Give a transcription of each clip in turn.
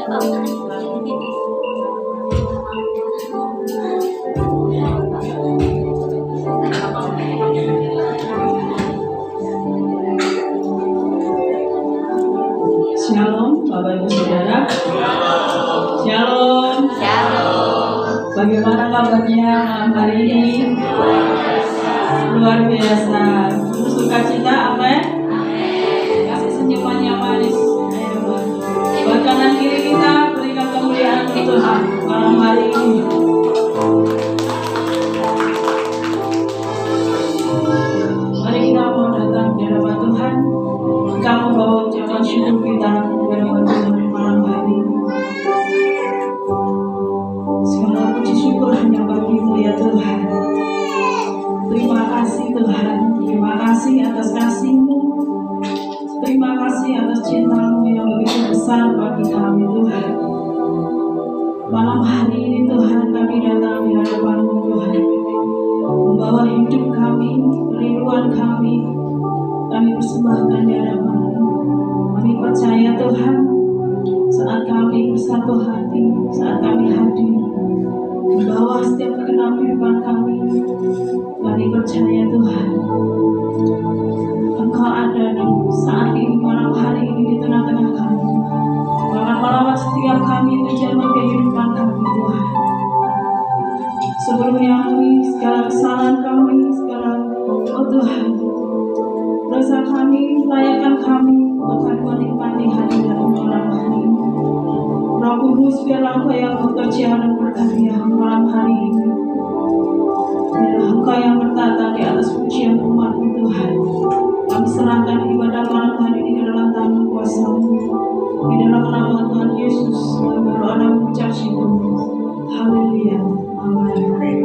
Shalom, Bapak Ibu Saudara. Shalom. Bagaimana kabarnya hari ini? Luar biasa. Sukacita, amin. Kasih senyuman yang manis. Buat kanan kiri kita berikan kemuliaan untuk Tuhan malam hari ini. Mari kita mau datang di hadapan Tuhan. Kita mau bawa ucapan syukur kita di hadapan Tuhan malam hari ini. Segala puji syukur hanya bagi-Mu ya Tuhan. Terima kasih Tuhan. Terima kasih atas kasih-Mu. Terima kasih atas cinta-Mu yang begitu besar bagi kami Tuhan. Malam hari ini Tuhan kami datang di hadapan-Mu Tuhan. Membawa hidup kami, kerinduan kami persembahkan di hadapan-Mu. Kami percaya Tuhan, saat kami bersatu hati, saat kami hadir di bawah setiap kegenap kehidupan kami percaya Tuhan, Engkau ada di saat ini, malam hari ini di tengah-tengah kami. Melawat setiap kami menjalani kehidupan kami Tuhan. Sebelumnya kami segala kesalahan kami, segala Tuhan, dosa kami, layakan kami Tuhan menikmati hadirat malam hari ini. Roh Kudus biarlah Engkau yang bekerja dan berkarya malam hari ini. Biarlah Engkau yang bertata di atas pujian umat-Mu Tuhan. Kami serahkan ibadah malam hari ini ke dalam tangan kuasa-Mu. Di dalam nama Tuhan Yesus, kami berdoa dan mengucap syukur. Haleluya. Amin.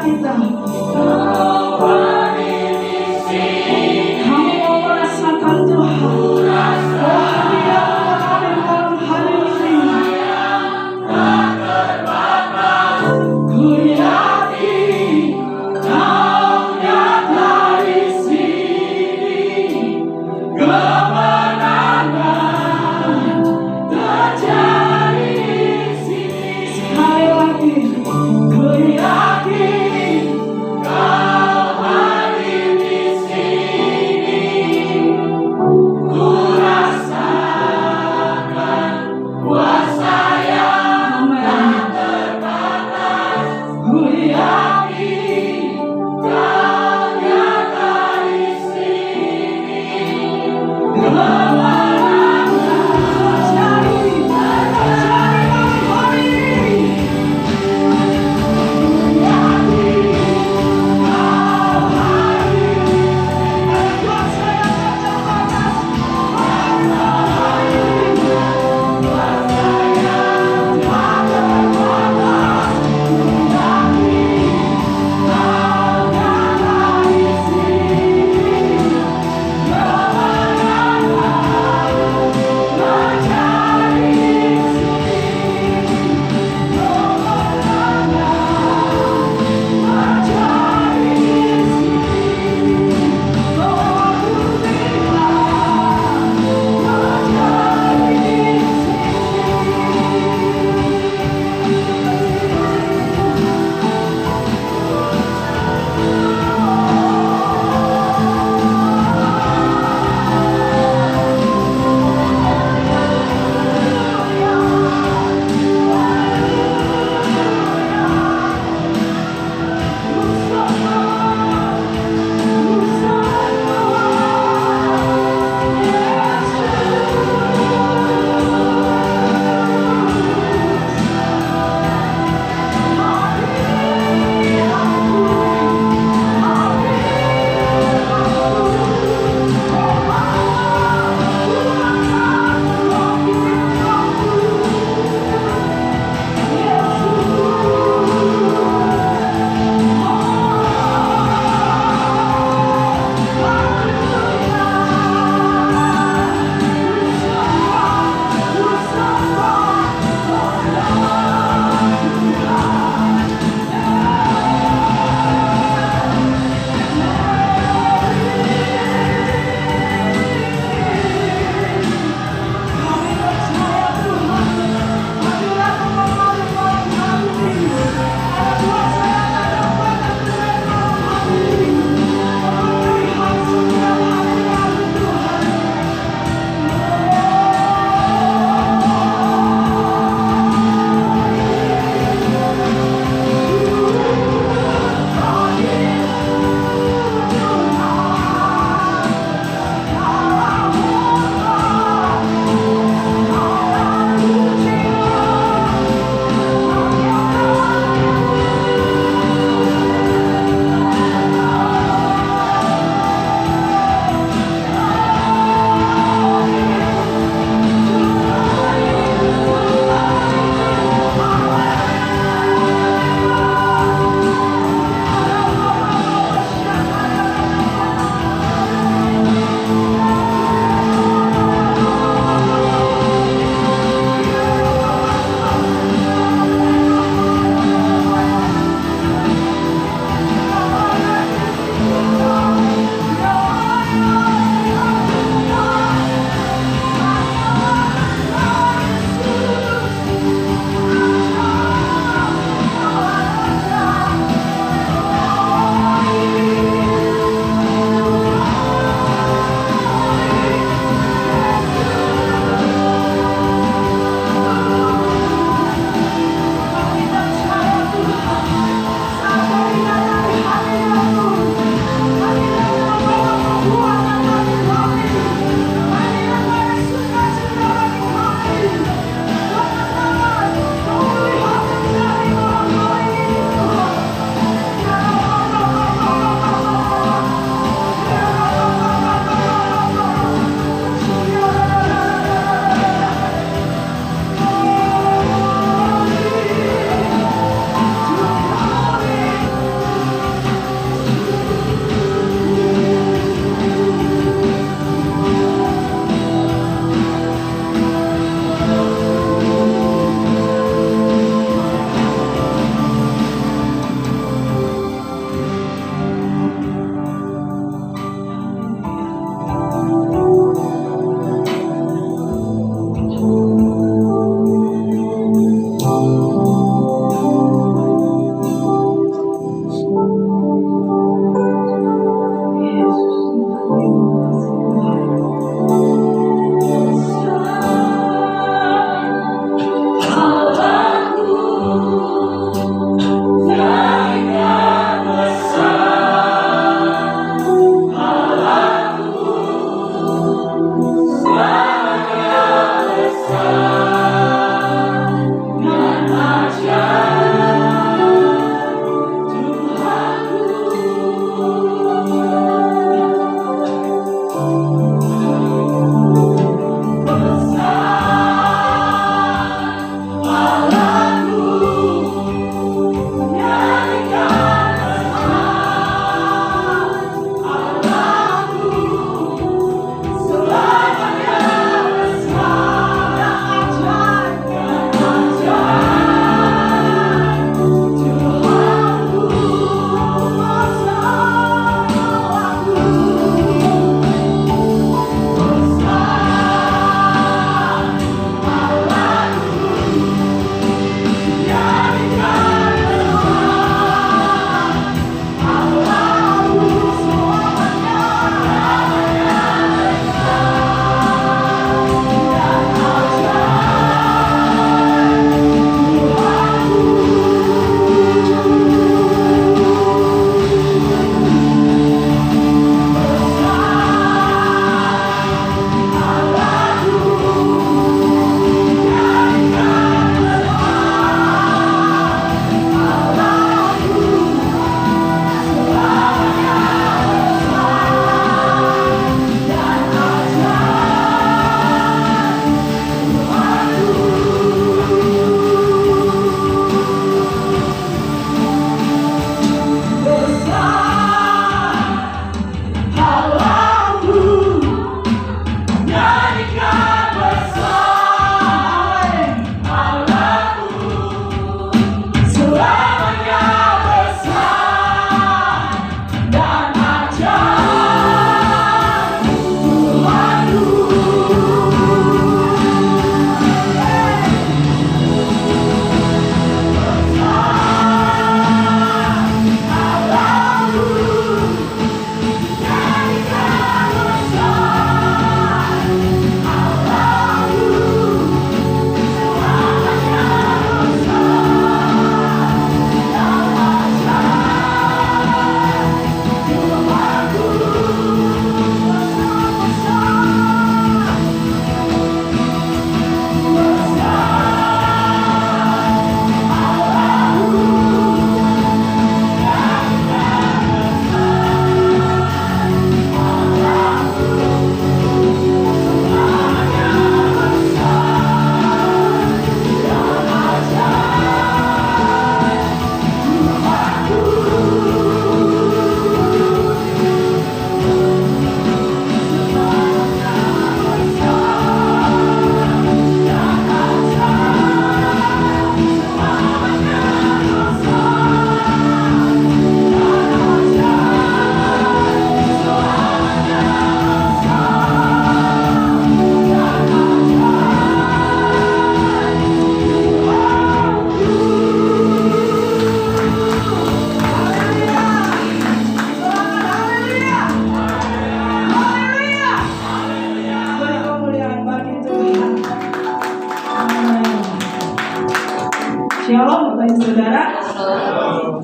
kita. Kami mau merasakan Tuhan. Sekali lagi, ku yakin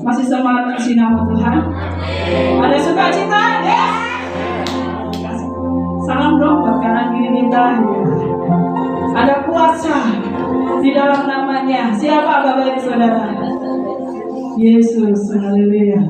Masih semangat kasih nama Tuhan. Ada sukacita? Yes. Salam dong buat kanan kiri kita. Ada kuasa di dalam namanya. Siapa Bapak Ibu Saudara? Yesus. Haleluya.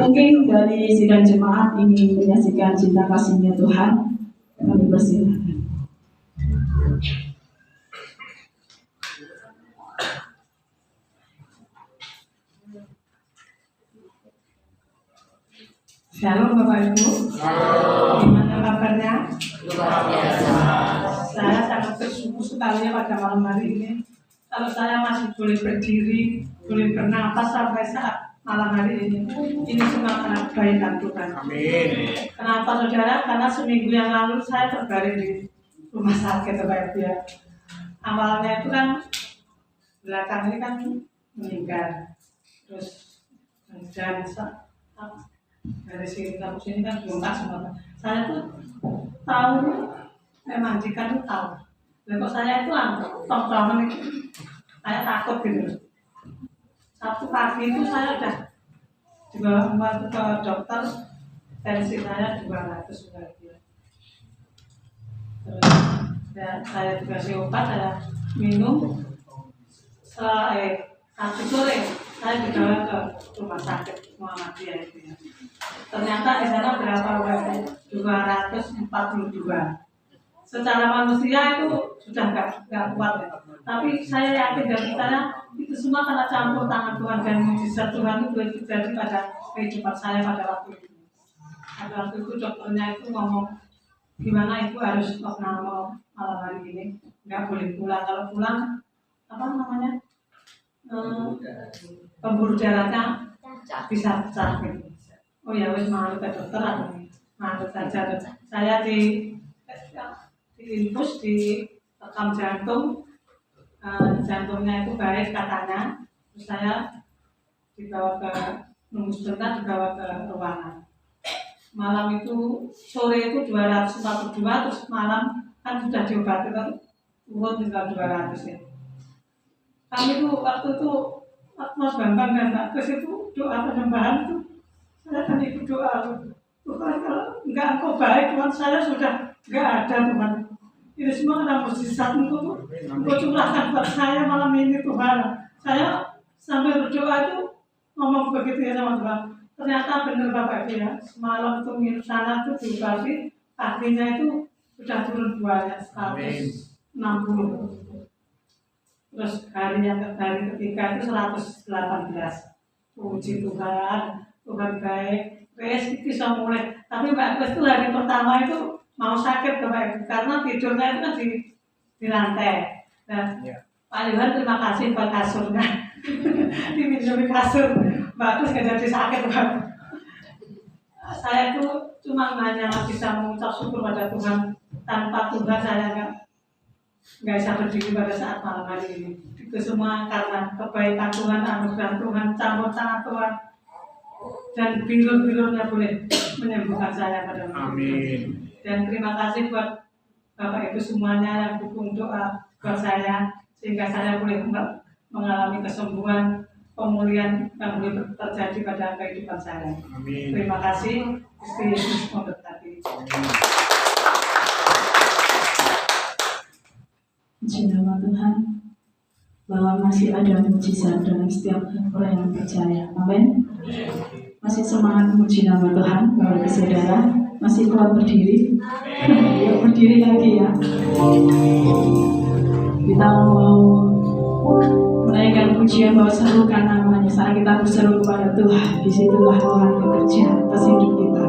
Mungkin dari sidang jemaat ingin menyaksikan cinta kasihnya Tuhan, kami persilakan. Shalom Bapak Ibu. Gimana kabarnya? Saya sangat bersyukur sekali pada malam hari ini. Kalau saya masih boleh berdiri, boleh bernapas sampai saat malam hari ini semua karena kebaikan Tuhan. Amin. Kenapa saudara? Karena seminggu yang lalu saya terbaring di rumah sakit Bapak Ibu ya. Awalnya itu kan belakang ini kan meninggal, terus dan dari sini kampus ini kan bongkar semua. Saya tuh tahu memang jika tuh tahu. Dan kok saya itu tong-tongan itu, saya takut gitu. Sabtu pagi itu saya udah juga ke dokter, tensi saya 200 berarti. Terus ya, saya dikasih obat, saya minum. Sabtu sore saya dibawa ke rumah sakit Muhammadiyah itu ya. Ternyata di sana berapa USG? 242. Secara manusia itu sudah nggak kuat ya. Tapi saya yakin dan percaya itu semua karena campur tangan Tuhan dan mujizat Tuhan itu terjadi pada kehidupan saya pada waktu itu. Pada waktu itu dokternya itu ngomong gimana ibu harus normal malam hari ini. Nggak boleh pulang. Kalau pulang apa namanya pembuluh darahnya bisa pecah gitu. Oh ya wes malu ke dokter aku malu saja. Saya di infus di rekam jantung, jantungnya itu baik katanya. Terus saya dibawa ke nunggu sebentar, dibawa ke ruangan. Malam itu sore itu 242, terus malam kan sudah diobati kan turun tinggal 200 ya. Kami itu waktu itu Mas Bambang dan Mbak Kus itu doa penyembahan itu saya kan ikut doa Tuhan kalau enggak engkau baik Tuhan saya sudah enggak ada Tuhan. Ini semua karena mujizat engkau curahkan buat saya malam ini Tuhan. Saya sambil berdoa itu ngomong begitu ya sama Tuhan. Ternyata benar Bapak Ibu ya, semalam itu minum sana itu diobati, paginya itu sudah turun buahnya 160. Terus hari ketiga itu 118. Puji Tuhan, Tuhan baik. Wes bisa mulai. Tapi Mbak Kus itu hari pertama itu mau sakit Bapak Ibu karena tidurnya itu kan di lantai. Nah, Pak Yohan terima kasih buat kasurnya. Diminum kasur. Mbak Kus nggak jadi sakit Pak. Saya tuh cuma hanya bisa mengucap syukur pada Tuhan. Tanpa Tuhan saya nggak bisa berdiri pada saat malam hari ini. Itu semua karena kebaikan Tuhan, anugerah Tuhan, campur tangan Tuhan, dan bilur-bilurnya boleh menyembuhkan saya pada malam ini. Dan terima kasih buat Bapak Ibu semuanya yang dukung doa buat saya sehingga saya boleh mengalami kesembuhan, pemulihan yang boleh terjadi pada kehidupan saya. Amin. Terima kasih. Gusti Yesus memberkati. Puji nama Tuhan bahwa masih ada mujizat dalam setiap orang yang percaya. Amin. Masih semangat memuji nama Tuhan, Bapak Saudara. Masih kuat berdiri. Yuk berdiri lagi ya. Kita mau menaikkan pujian bahwa serukan namanya. Saat kita berseru kepada Tuhan, disitulah Tuhan bekerja atas hidup kita.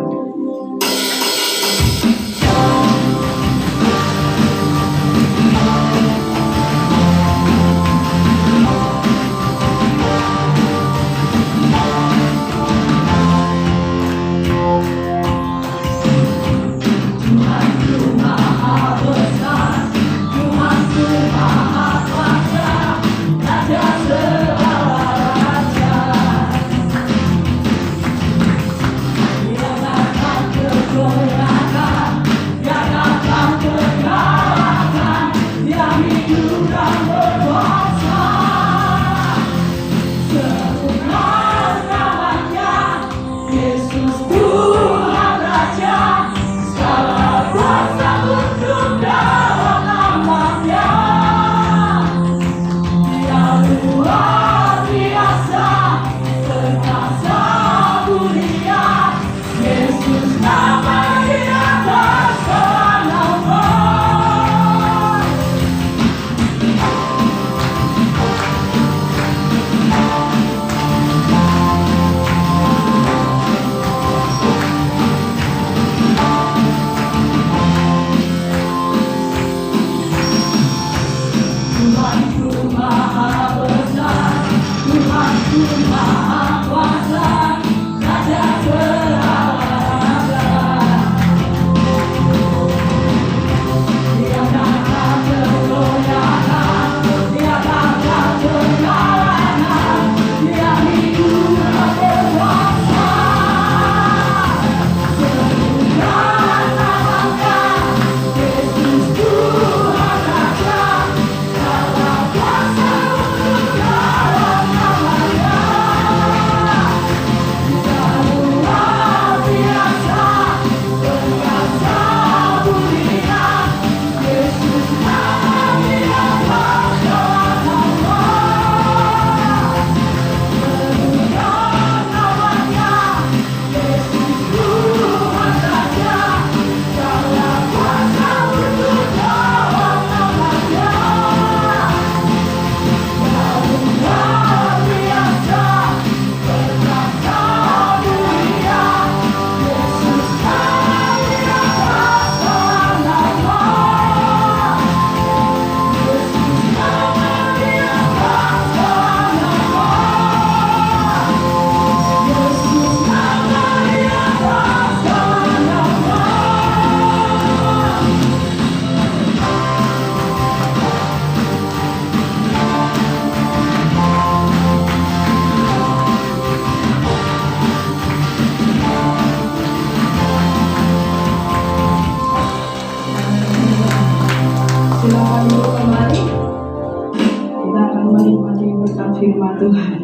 firman Tuhan.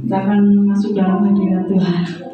Kita akan masuk dalam hadirat Tuhan.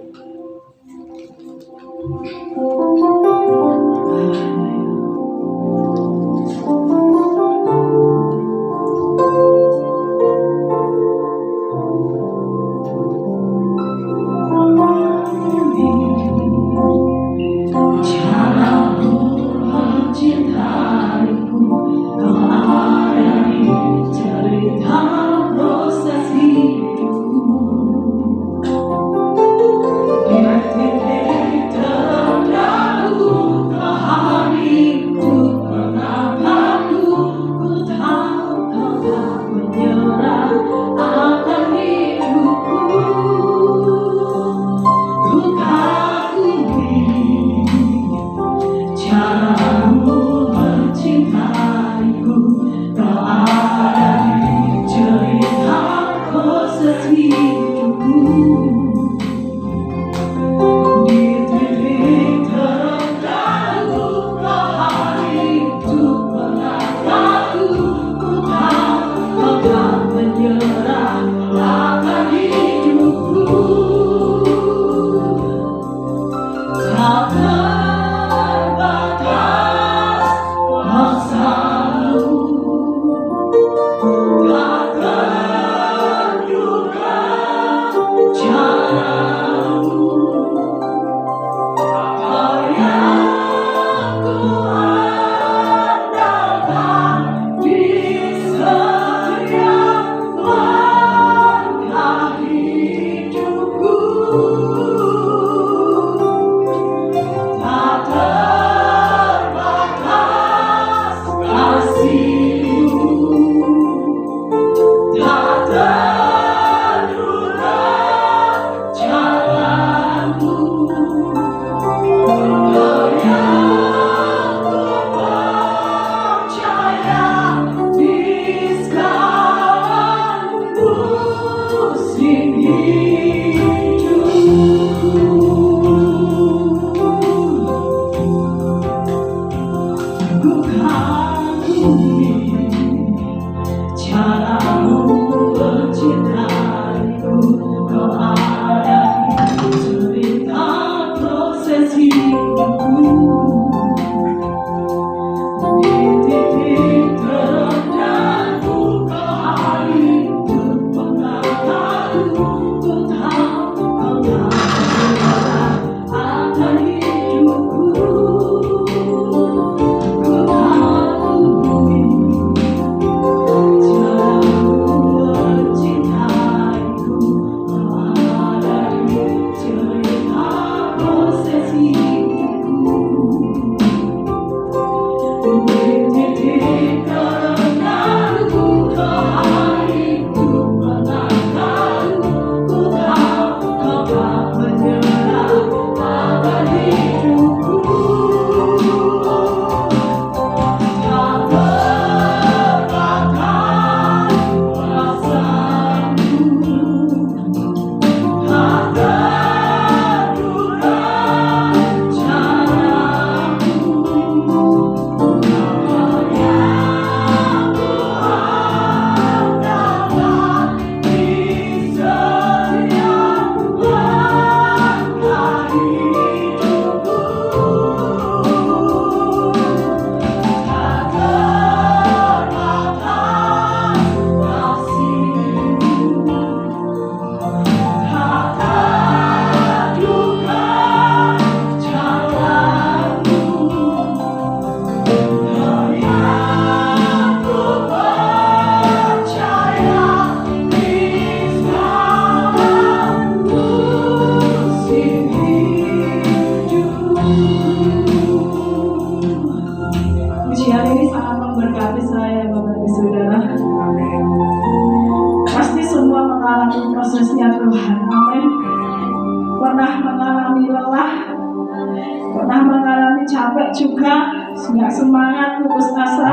Nggak semangat, putus asa.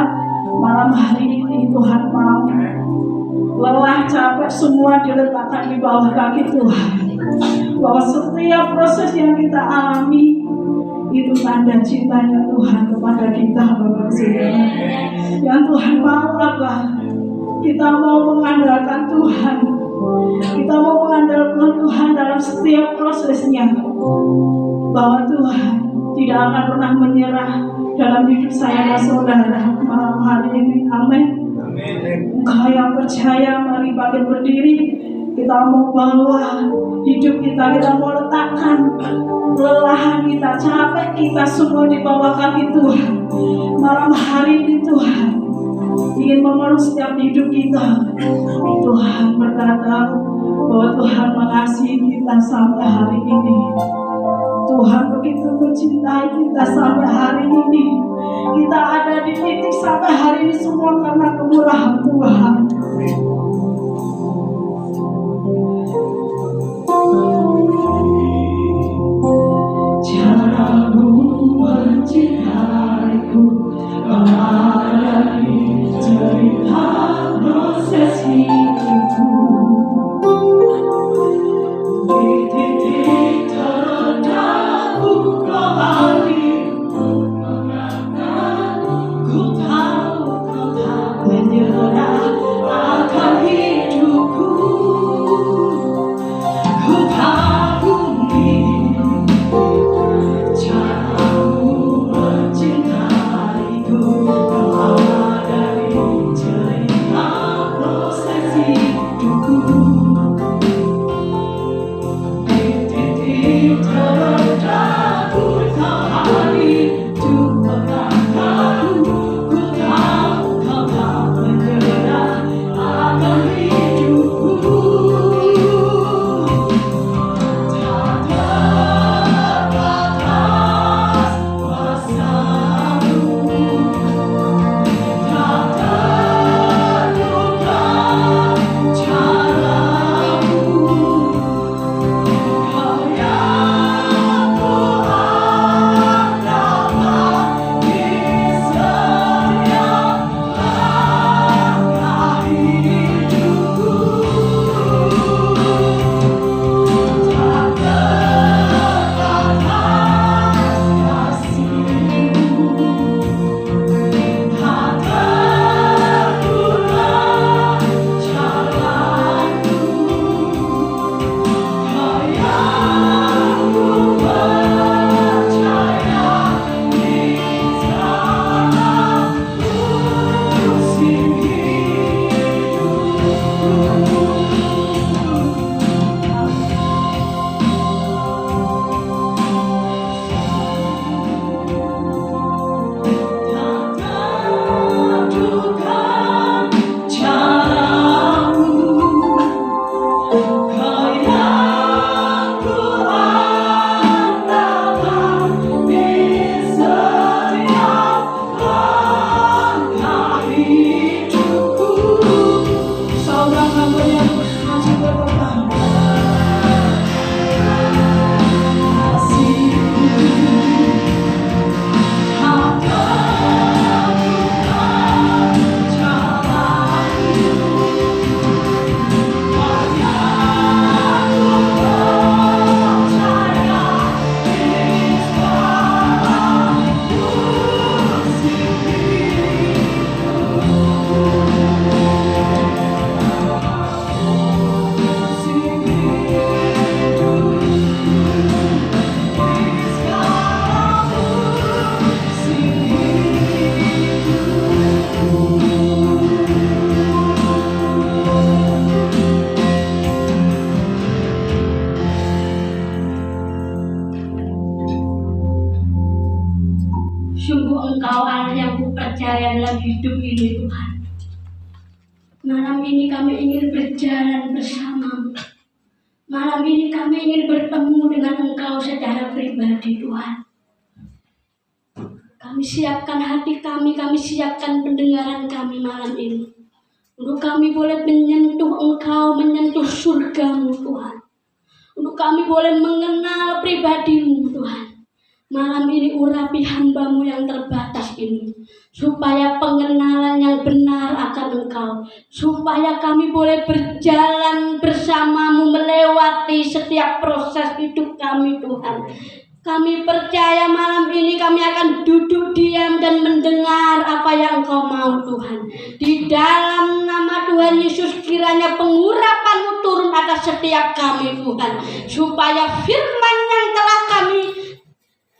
Malam hari ini Tuhan mau lelah, capek, semua diletakkan di bawah kaki Tuhan. Bahwa setiap proses yang kita alami itu tanda cintanya Tuhan kepada kita, Bapak Saudara. Yang Tuhan mau apa? Kita mau mengandalkan Tuhan. Kita mau mengandalkan Tuhan dalam setiap prosesnya. Bahwa Tuhan tidak akan pernah menyerah dalam hidup saya dan saudara malam hari ini. Amin. Engkau yang percaya, mari bangkit berdiri. Kita mau bawa hidup kita mau letakkan kelelahan kita, capek kita semua di bawah kaki Tuhan. Malam hari ini Tuhan ingin memeluk setiap hidup kita. Tuhan berkata bahwa Tuhan mengasihi kita sampai hari ini. Tuhan begitu mencintai kita sampai hari ini. Kita ada di titik sampai hari ini semua karena kemurahan Tuhan. Caramu mencintaiku mengalami cerita proses hidupku. Di titik terendahku kau hadir, ku tahu kau tak menyerah akan hidupku. Ku kagumi caramu mencintaiku, kau ada di cerita proses hidupku. Di titik terendahku kau hadir untuk mengangkatku. Ku tahu kau tak menyerah akan hidupku. Tak terbatas kuasamu, tak terluka caramu. Kau yang ku andalkan di setiap langkah hidupku. Tak terbatas kasih-Mu, tak terluka caramu. Kau yang ku percaya di segala musim hidupku. Tak terduga caramu, kau yang ku andalkan di setiap langkah hidupku. Seorang hamba yang masih berkorban, kasih-Mu tak terluka caramu. Kau yang ku percaya di segala musim hidupku. Musim hidupku, di segala musim Sungguh Engkau Allah yang kupercaya dalam hidup ini Tuhan. Malam ini kami ingin berjalan bersama-Mu. Malam ini kami ingin bertemu dengan Engkau secara pribadi Tuhan. Kami siapkan hati kami siapkan pendengaran kami malam ini. Untuk kami boleh menyentuh Engkau, menyentuh surga-Mu Tuhan. Untuk kami boleh mengenal pribadi-Mu Tuhan. Malam ini urapi hamba-Mu yang terbatas ini, supaya pengenalan yang benar akan Engkau, supaya kami boleh berjalan bersama-Mu melewati setiap proses hidup kami Tuhan. Kami percaya malam ini kami akan duduk diam dan mendengar apa yang Engkau mau Tuhan. Di dalam nama Tuhan Yesus kiranya pengurapan-Mu turun atas setiap kami Tuhan. Supaya firman yang telah kami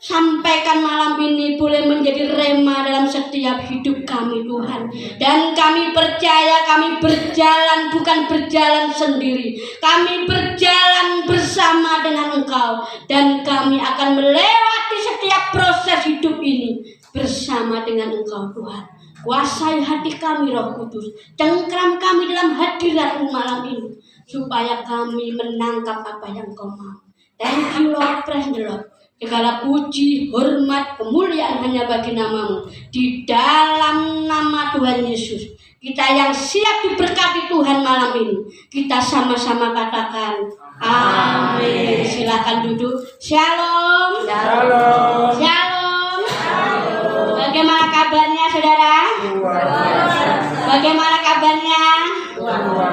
sampaikan malam ini boleh menjadi rema dalam setiap hidup kami Tuhan. Dan kami percaya kami berjalan bukan berjalan sendiri. Kami berjalan bersama dengan Engkau. Dan kami akan melewati setiap proses hidup ini bersama dengan Engkau Tuhan. Kuasai hati kami Roh Kudus. Cengkram kami dalam hadirat-Mu malam ini. Supaya kami menangkap apa yang Engkau mau. Thank you Lord, praise the Lord. Segala puji, hormat, kemuliaan hanya bagi nama-Mu. Di dalam nama Tuhan Yesus. Kita yang siap diberkati Tuhan malam ini. Kita sama-sama katakan amin. Silakan duduk. Shalom. Shalom. Shalom. Bagaimana kabarnya saudara? Bagaimana kabarnya?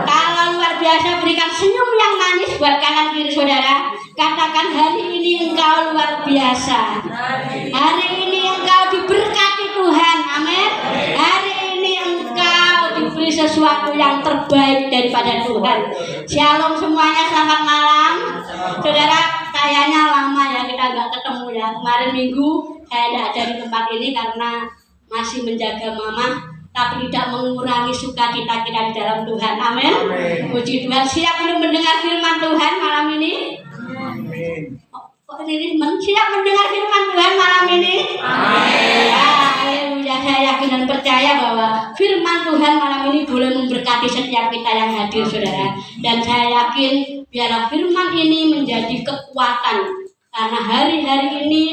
Kalau luar biasa, berikan senyum yang manis buat kanan kiri saudara. Katakan hari ini engkau luar biasa. Hari ini engkau diberkati Tuhan. Amin. Hari ini engkau diberi sesuatu yang terbaik daripada Tuhan. Shalom semuanya, selamat malam. Saudara, kayaknya lama ya kita nggak ketemu ya. Kemarin minggu saya tidak ada di tempat ini karena masih menjaga mama, tapi tidak mengurangi sukacita kita di dalam Tuhan. Amin. Puji Tuhan. Siap untuk mendengar firman Tuhan malam ini? Kok ini siap mendengar firman Tuhan malam ini? Amin. Haleluya. Saya yakin dan percaya bahwa firman Tuhan malam ini boleh memberkati setiap kita yang hadir saudara. Dan saya yakin biarlah firman ini menjadi kekuatan. Karena hari-hari ini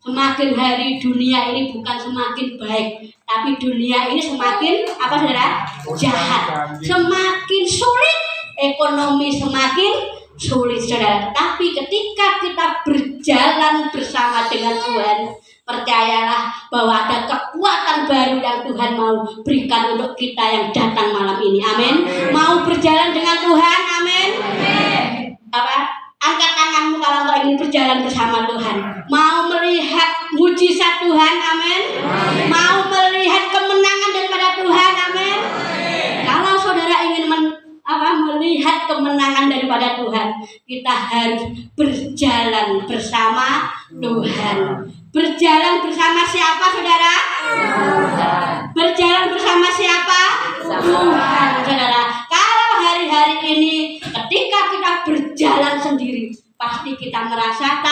semakin hari dunia ini bukan semakin baik, tapi dunia ini semakin apa saudara? Jahat. Semakin sulit, ekonomi semakin sulit saudara. Tapi ketika kita berjalan bersama dengan Tuhan, percayalah bahwa ada kekuatan baru yang Tuhan mau berikan untuk kita yang datang malam ini. Amin. Mau berjalan dengan Tuhan. Amin. Apa? Angkat tanganmu kalau engkau ingin berjalan bersama Tuhan. Mau melihat mujizat Tuhan. Amin. Mau melihat kemenangan daripada Tuhan. Amin. Kalau saudara ingin melihat kemenangan daripada Tuhan, kita harus berjalan bersama Tuhan. Berjalan bersama siapa saudara? Berjalan bersama siapa? Tuhan saudara. Kalau hari-hari ini ketika kita berjalan sendiri, pasti kita merasa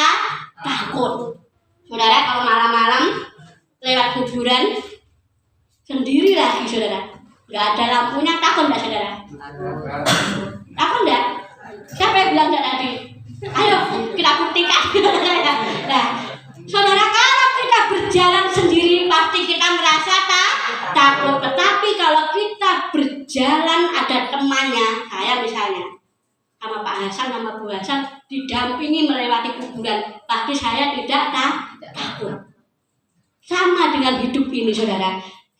takut. Saudara, kalau malam-malam lewat kuburan sendiri lagi saudara, nggak ada lampunya, takut nggak saudara? Takut nggak? Siapa yang bilang nggak tadi? Ayo kita buktikan. Nah, saudara, kalau kita berjalan sendiri pasti kita merasa takut. Tetapi kalau kita berjalan ada temannya, saya misalnya sama Pak Hasan, sama Bu Hasan, didampingi melewati kuburan, pasti saya tidak takut. Sama dengan hidup ini saudara.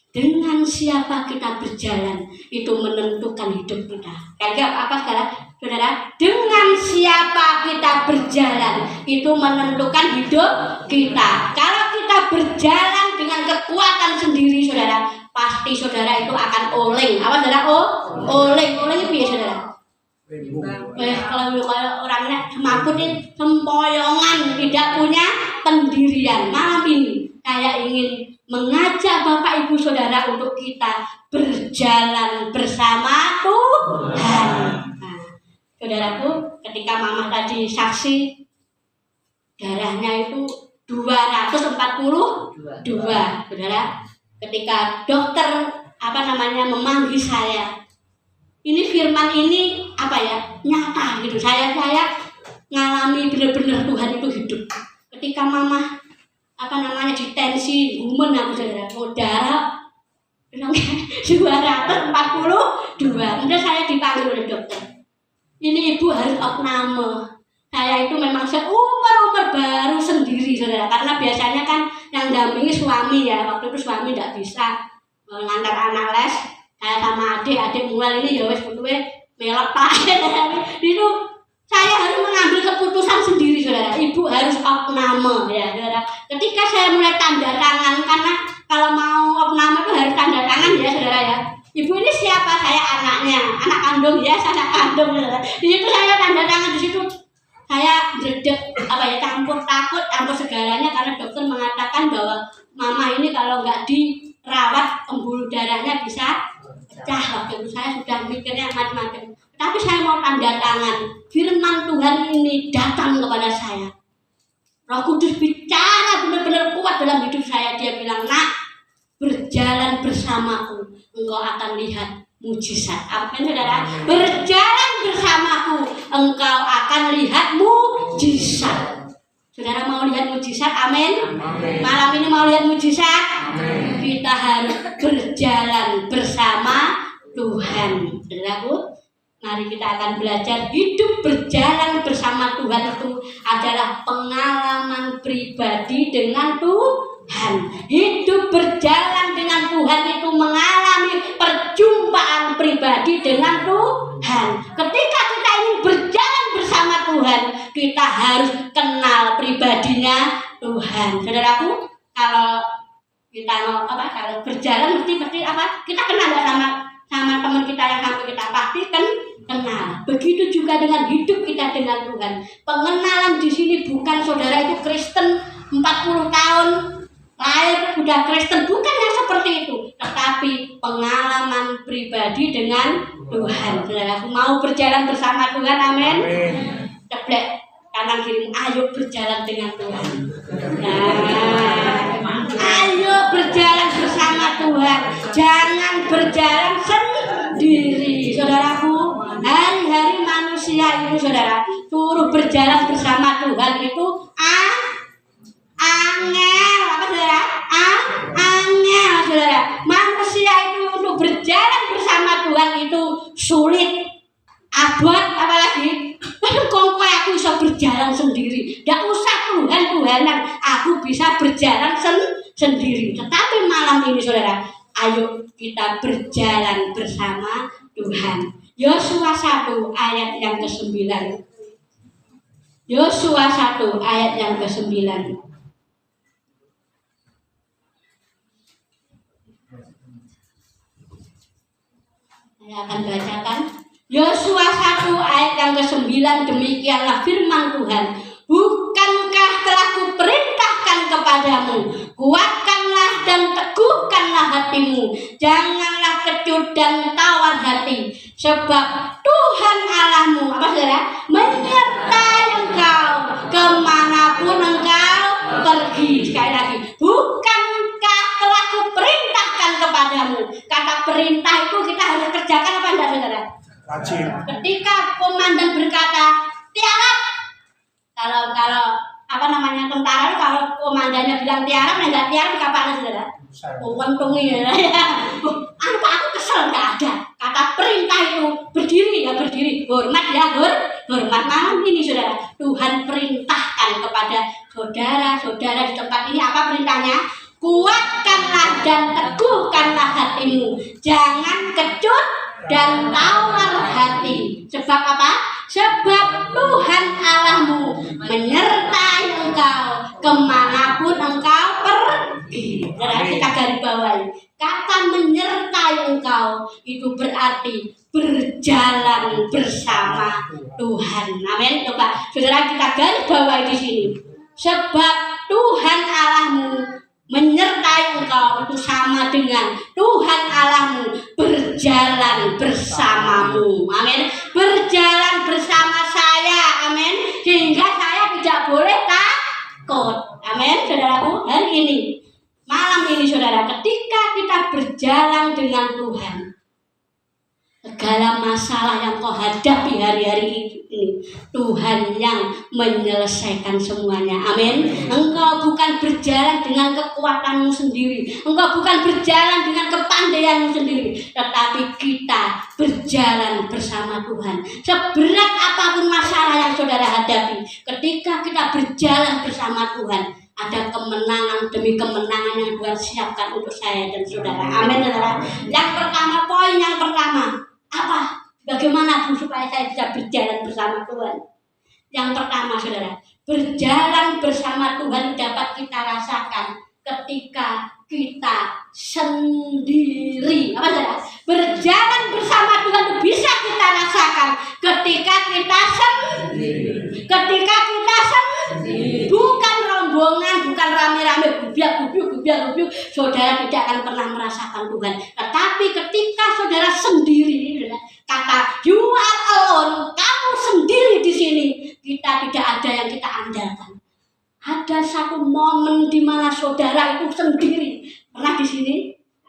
Dengan siapa kita berjalan itu menentukan hidup kita. Kayak apa sekarang? Saudara, dengan siapa kita berjalan itu menentukan hidup kita. Kalau kita berjalan dengan kekuatan sendiri saudara, pasti saudara itu akan oleng. Apa saudara? Oleng itu ya saudara. Kalau orangnya semaput ini sempoyongan, tidak punya pendirian. Malam ini saya ingin mengajak Bapak Ibu Saudara untuk kita berjalan bersama Tuhan. Nah, saudaraku, ketika mama tadi saksi darahnya itu 242, saudara. Ketika dokter memanggil saya, ini firman ini nyata gitu. Saya ngalami benar-benar Tuhan itu hidup. Ketika mama ditensi gumen aku saudara, darah 242. Kemudian saya dipanggil oleh dokter. Ini ibu harus opname. Saya itu memang seumur baru sendiri saudara, karena biasanya kan yang dampingi suami ya. Waktu itu suami tidak bisa mengantar anak les. Saya sama adik mulai ini ya wes butuhe melok pak. Itu saya harus mengambil keputusan sendiri, saudara. Ibu harus opname, ya, saudara. Ketika saya mulai tanda tangan, karena kalau mau opname itu harus tanda tangan, ya, saudara, ya. Ibu ini siapa? Saya anaknya, anak kandung, ya, anak kandung, saudara. Di situ saya tanda tangan, di situ saya berdek, campur takut, campur segalanya, karena dokter mengatakan bahwa mama ini kalau nggak dirawat pembuluh darahnya bisa pecah. Waktu itu saya sudah mikirnya macam-macam. Tapi saya mau tanda tangan. Firman Tuhan ini datang kepada saya. Roh Kudus bicara benar-benar kuat dalam hidup saya. Dia bilang, nak, berjalan bersamaku, engkau akan lihat mujizat. Amin, saudara. Berjalan bersamaku, engkau akan lihat mujizat. Saudara mau lihat mujizat? Amin. Malam ini mau lihat mujizat? Amin. Kita harus berjalan bersama Tuhan. Saudaraku, mari kita akan belajar hidup berjalan bersama Tuhan itu adalah pengalaman pribadi dengan Tuhan. Hidup berjalan dengan Tuhan itu mengalami perjumpaan pribadi dengan Tuhan. Ketika kita ingin berjalan bersama Tuhan, kita harus kenal pribadinya Tuhan. Saudaraku, kalau kita mau kalau berjalan mesti apa? Kita kenal sama teman kita yang sampai kita pasti kenal. Begitu juga dengan hidup kita dengan Tuhan. Pengenalan di sini bukan saudara itu Kristen 40 tahun lahir sudah Kristen, bukan yang seperti itu, tetapi pengalaman pribadi dengan Tuhan. Saudara, aku mau berjalan bersama Tuhan, amin. Ceplek kanan kiri, ayo berjalan dengan Tuhan. Nah, ayo berjalan bersama Tuhan, jangan berjalan sendiri, saudaraku. Hari-hari manusia itu, saudara, suruh berjalan bersama Tuhan itu angel, apa saudara? Angel, saudara. Manusia itu untuk berjalan bersama Tuhan itu sulit. Abot, apalagi kok aku bisa berjalan sendiri. Tidak usah Tuhan-Tuhanan, aku bisa berjalan sendiri. Tetapi malam ini, saudara, ayo kita berjalan bersama Tuhan. Yosua 1 ayat yang ke-9. Yosua 1 ayat yang ke-9. Saya akan bacakan Yosua 1 ayat yang ke-9. Demikianlah firman Tuhan. Bukankah telah kuperintahkan kepadamu, kuatkanlah dan teguhkanlah hatimu, janganlah kecut dan tawar hati, sebab Tuhan Allahmu, apa saudara, menyertai engkau kemanapun engkau pergi. Sekali lagi, bukankah telah kuperintahkan kepadamu. Kata perintah itu kita harus kerjakan apa enggak, saudara? Wajib. Ketika komandan berkata tiarap, kalau tentara itu kalau komandannya bilang tiarap, enggak tiarap kapan, saudara? Untungnya ya. Aku kesel, enggak ada. Kata perintah itu berdiri ya berdiri, hormat ya hormat. Malam ini, saudara, Tuhan perintahkan kepada saudara-saudara di tempat ini apa perintahnya? Kuatkanlah dan teguhkanlah hatimu, jangan kecut dan tawar hati. Sebab apa? Sebab Tuhan Allahmu menyertai engkau kemanapun engkau pergi. Berarti kita garis bawahi. Kata menyertai engkau itu berarti berjalan bersama Tuhan. Amin. Coba saudara kita garis bawahi di sini. Sebab Tuhan Allahmu menyertai engkau itu sama dengan Tuhan Allahmu berjalan bersamamu. Amin. Berjalan bersama saya. Amin. Sehingga saya tidak boleh takut. Amin. Saudaraku, hari ini, malam ini, saudara, ketika kita berjalan dengan Tuhan, segala masalah yang kau hadapi hari-hari ini, Tuhan yang menyelesaikan semuanya. Amin. Engkau bukan berjalan dengan kekuatanmu sendiri, engkau bukan berjalan dengan kepandaianmu sendiri, tetapi kita berjalan bersama Tuhan. Seberat apapun masalah yang saudara hadapi, ketika kita berjalan bersama Tuhan, ada kemenangan demi kemenangan yang Tuhan siapkan untuk saya dan saudara. Amin, saudara. Yang pertama, poin yang pertama, apa? Bagaimana supaya saya bisa berjalan bersama Tuhan? Yang pertama saudara, berjalan bersama Tuhan dapat kita rasakan ketika kita sendiri. Apa saudara? Berjalan bersama Tuhan bisa kita rasakan ketika kita sendiri. Ketika kita sendiri, bukan rombongan, bukan rame-rame, gubiak-gubiuk, saudara tidak akan pernah merasakan Tuhan. Tetapi ketika saudara sendiri, kata you are alone, kamu sendiri di sini, kita tidak ada yang kita andalkan. Ada satu momen di mana saudara itu sendiri. Pernah di sini?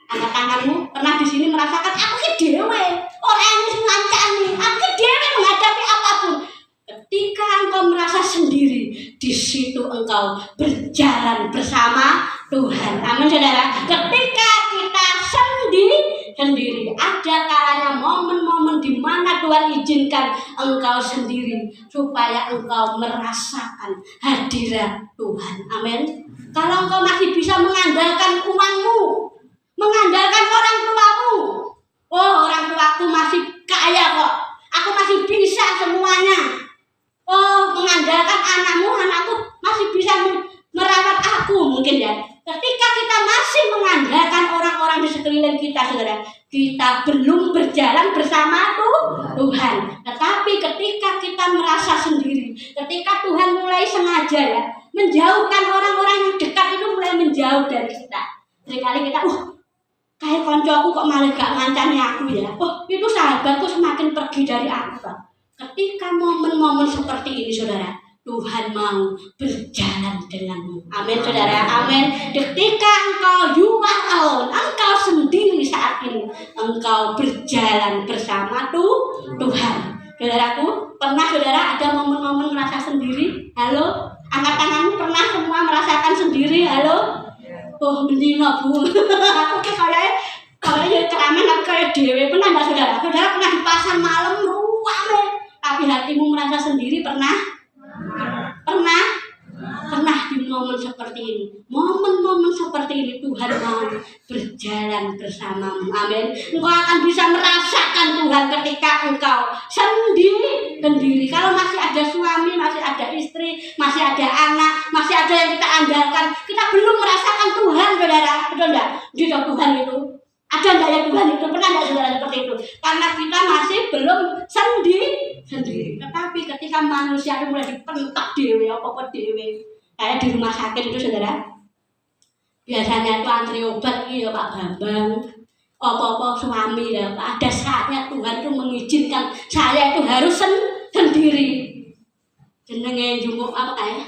Angkat tanganmu. Pernah di sini merasakan aku ki dewe, orang yang ngancani, aku dewe menghadapi apapun. Ketika engkau merasa sendiri, di situ engkau berjalan bersama Tuhan. Amin saudara. Ketika kita sendiri, ada kalanya momen-momen di mana Tuhan izinkan engkau sendiri supaya engkau merasakan hadirat Tuhan. Amin. Kalau engkau masih bisa mengandalkan uangmu, mengandalkan orang tuamu, oh orang tuaku masih kaya kok, aku masih bisa semuanya. Oh, mengandalkan anakku masih bisa merawat aku mungkin ya. Ketika kita masih mengandalkan orang-orang di sekeliling kita, saudara, kita belum berjalan bersama Tuhan. Tetapi ketika kita merasa sendiri, ketika Tuhan mulai sengaja ya menjauhkan orang-orang yang dekat itu mulai menjauh dari kita. Seringkali kita, kayak koncoku kok malah gak ngancani aku ya. Oh, itu sahabatku semakin pergi dari aku, Pak. Ketika momen-momen seperti ini, saudara, Tuhan mau berjalan denganmu. Amin, saudara. Amin. Ketika engkau you are alone, engkau sendiri saat ini, engkau berjalan bersama Tuhan. Saudaraku, pernah saudara ada momen-momen merasa sendiri? Halo? Angkat tanganmu, pernah semua merasakan sendiri? Halo? Oh, mendina bu. Aku kayaknya keramen aku kayak dewe. Pernah nggak saudara? Saudara pernah di pasar malam ruame, tapi hatimu merasa sendiri? Pernah di momen seperti ini. Momen-momen seperti ini Tuhan mau berjalan bersamamu. Amin. Engkau akan bisa merasakan Tuhan ketika engkau sendiri. Kalau masih ada suami, masih ada istri, masih ada anak, masih ada yang kita andalkan, kita belum merasakan Tuhan, saudara. Betul enggak? Di Tuhan itu ada enggak ya Tuhan itu? Pernah enggak saudara seperti itu? Karena kita masih belum sendiri. Tetapi ketika manusia itu mulai dipentak dewe, apa-apa dewe, kayak di rumah sakit itu saudara, biasanya itu antri obat ya Pak Bambang, apa-apa suami ya Pak. Ada saatnya Tuhan itu mengizinkan saya itu harus sendiri. Jenenge jumuk apa kayak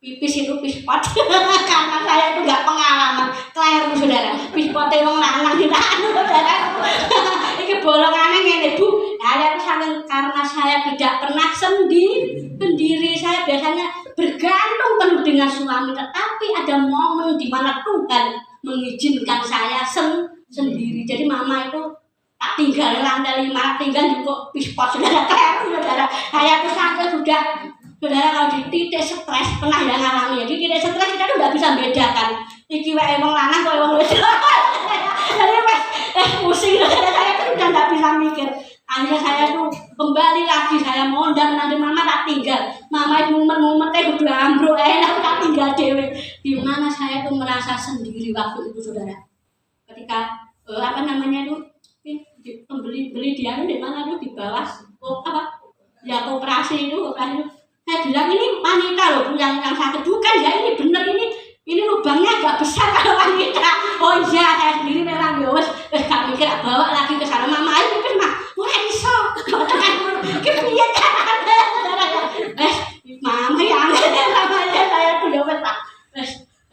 pipis itu pispot. Karena saya itu nggak pengalaman, keliru saudara. Pispotnya wong lanang kita saudara. Iki bolongannya ngene Bu. Saya itu karena saya tidak pernah sendiri. Saya biasanya bergantung penuh dengan suami, tetapi ada momen di mana Tuhan mengizinkan saya sendiri. Jadi mama itu tak tinggal lantai 5, tinggal juga pispot saudara. Saudara, saya itu sampai sudah saudara kalau di titik stres pernah ya ngalami ya. Di titik stres kita tuh nggak bisa bedakan iki wae wong lanang kok wong wedok. Jadi pusing saudara, saya tuh udah nggak bisa mikir. Akhirnya saya tuh kembali lagi, saya mondar nanti mama tak tinggal. Mama itu mumet-mumetnya udah ambruk, enak tak tinggal dewe. Di mana saya tuh merasa sendiri waktu itu saudara. Ketika apa namanya itu beli dia di mana tuh di bawah ya koperasi itu. Saya bilang ini wanita loh yang sakit, bukan ya, ini bener, ini lubangnya agak besar kalau wanita. Oh iya, saya sendiri memang ya wes gak mikir bawa lagi ke sana. Mama ayo mikir mah wah iso kepiye carane mama yang namanya saya tuh ya wes Pak.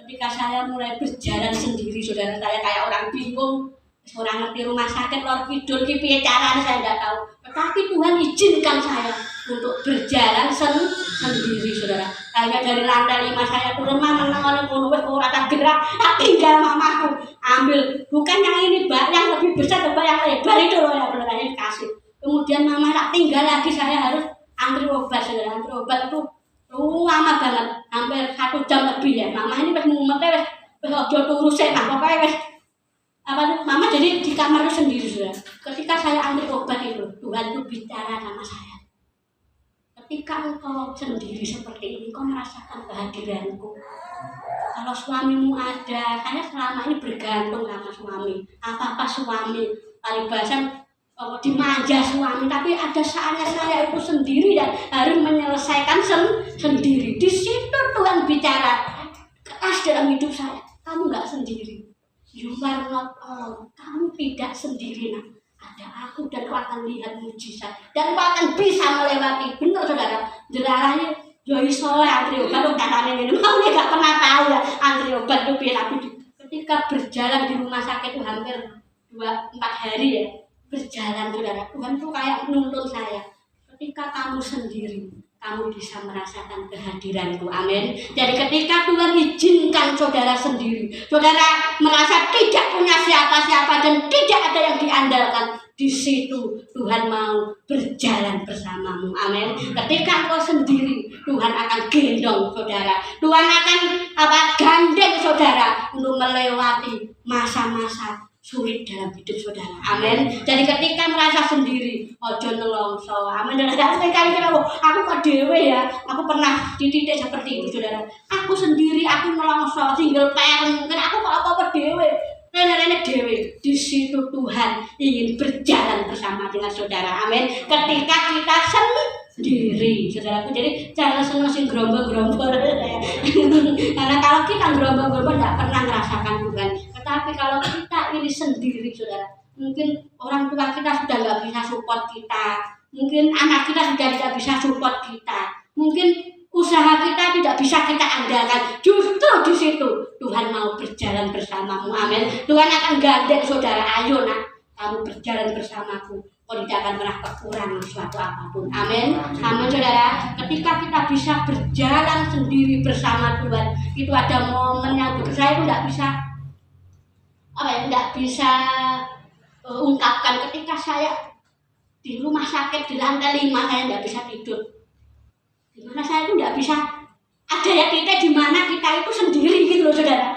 Ketika saya mulai berjalan sendiri saudara, saya kayak orang bingung, orang ngerti rumah sakit lor kidul ki piye carane saya enggak tahu. Tetapi Tuhan izinkan saya untuk berjalan sendiri saudara. Kayak dari lantai 5 saya turun meneng oleh kono wis ora tak gerak, tak tinggal mamaku ambil. Bukan yang ini Mbak, yang lebih besar Mbak, yang lebar itu loh ya benar dikasih. Kemudian mama tak tinggal lagi, saya harus antri obat saudara. Antri obat itu lama banget, hampir 1 jam lebih ya. Mama ini wis mumet wis ojo turu sik, pokoknya wis mama jadi di kamar sendiri saudara. Ketika saya ambil obat itu, Tuhan itu bicara sama saya. ketika engkau sendiri seperti ini, engkau merasakan kehadiranku. Kalau suamimu ada, karena selama ini bergantung sama suami. Apa-apa suami, paribasan dimanja suami, tapi ada saatnya saya itu sendiri dan harus menyelesaikan sendiri. Di situ Tuhan bicara keras dalam hidup saya. Kamu nggak sendiri. You are not alone. Kamu tidak sendiri, nak. Ada aku dan kau akan lihat mujizat dan kau akan bisa melewati. Benar saudara, jelarahnya yo iso antri obat kok katane ngene. Mau nek gak pernah tahu ya antri obat itu piye. Tapi ketika berjalan di rumah sakit itu hampir 2-4 hari ya. Berjalan saudara, Tuhan tuh kayak menuntun saya. Ketika kamu sendiri, kamu bisa merasakan kehadiranku. Amin. Jadi ketika Tuhan izinkan saudara sendiri, saudara merasa tidak punya siapa-siapa dan tidak ada yang diandalkan, di situ Tuhan mau berjalan bersamamu. Amin. Ketika engkau sendiri, Tuhan akan gendong saudara. Tuhan akan gandeng saudara untuk melewati masa-masa sulit dalam hidup saudara. Amin. Jadi ketika merasa sendiri, ojo nelongso. Amin. Dan sekali-kali aku kok dewe ya. Aku pernah di titik seperti itu saudara. Aku sendiri, aku nelongso, single parent. Mungkin aku kok apa dewe. Rene dewe. Di situ Tuhan ingin berjalan bersama dengan saudara. Amin. Ketika kita sendiri, saudaraku. Jadi jangan seneng sing gerombol-gerombol. Karena kalau kita gerombol-gerombol tidak pernah merasakan Tuhan. Tetapi kalau kita ini sendiri, saudara, mungkin orang tua kita sudah nggak bisa support kita, mungkin anak kita sudah tidak bisa support kita, mungkin usaha kita tidak bisa kita andalkan. Justru di situ Tuhan mau berjalan bersamamu. Amin. Tuhan akan gandeng saudara. Ayo nak, kamu berjalan bersamaku. Kau tidak akan pernah kekurangan suatu apapun. Amin. Amin saudara. Ketika kita bisa berjalan sendiri bersama Tuhan, itu ada momen yang saya itu tidak bisa ungkapkan. Ketika saya di rumah sakit di lantai 5, saya tidak bisa tidur. Dimana saya itu tidak bisa ada ya kita di mana kita itu sendiri gitu loh saudara.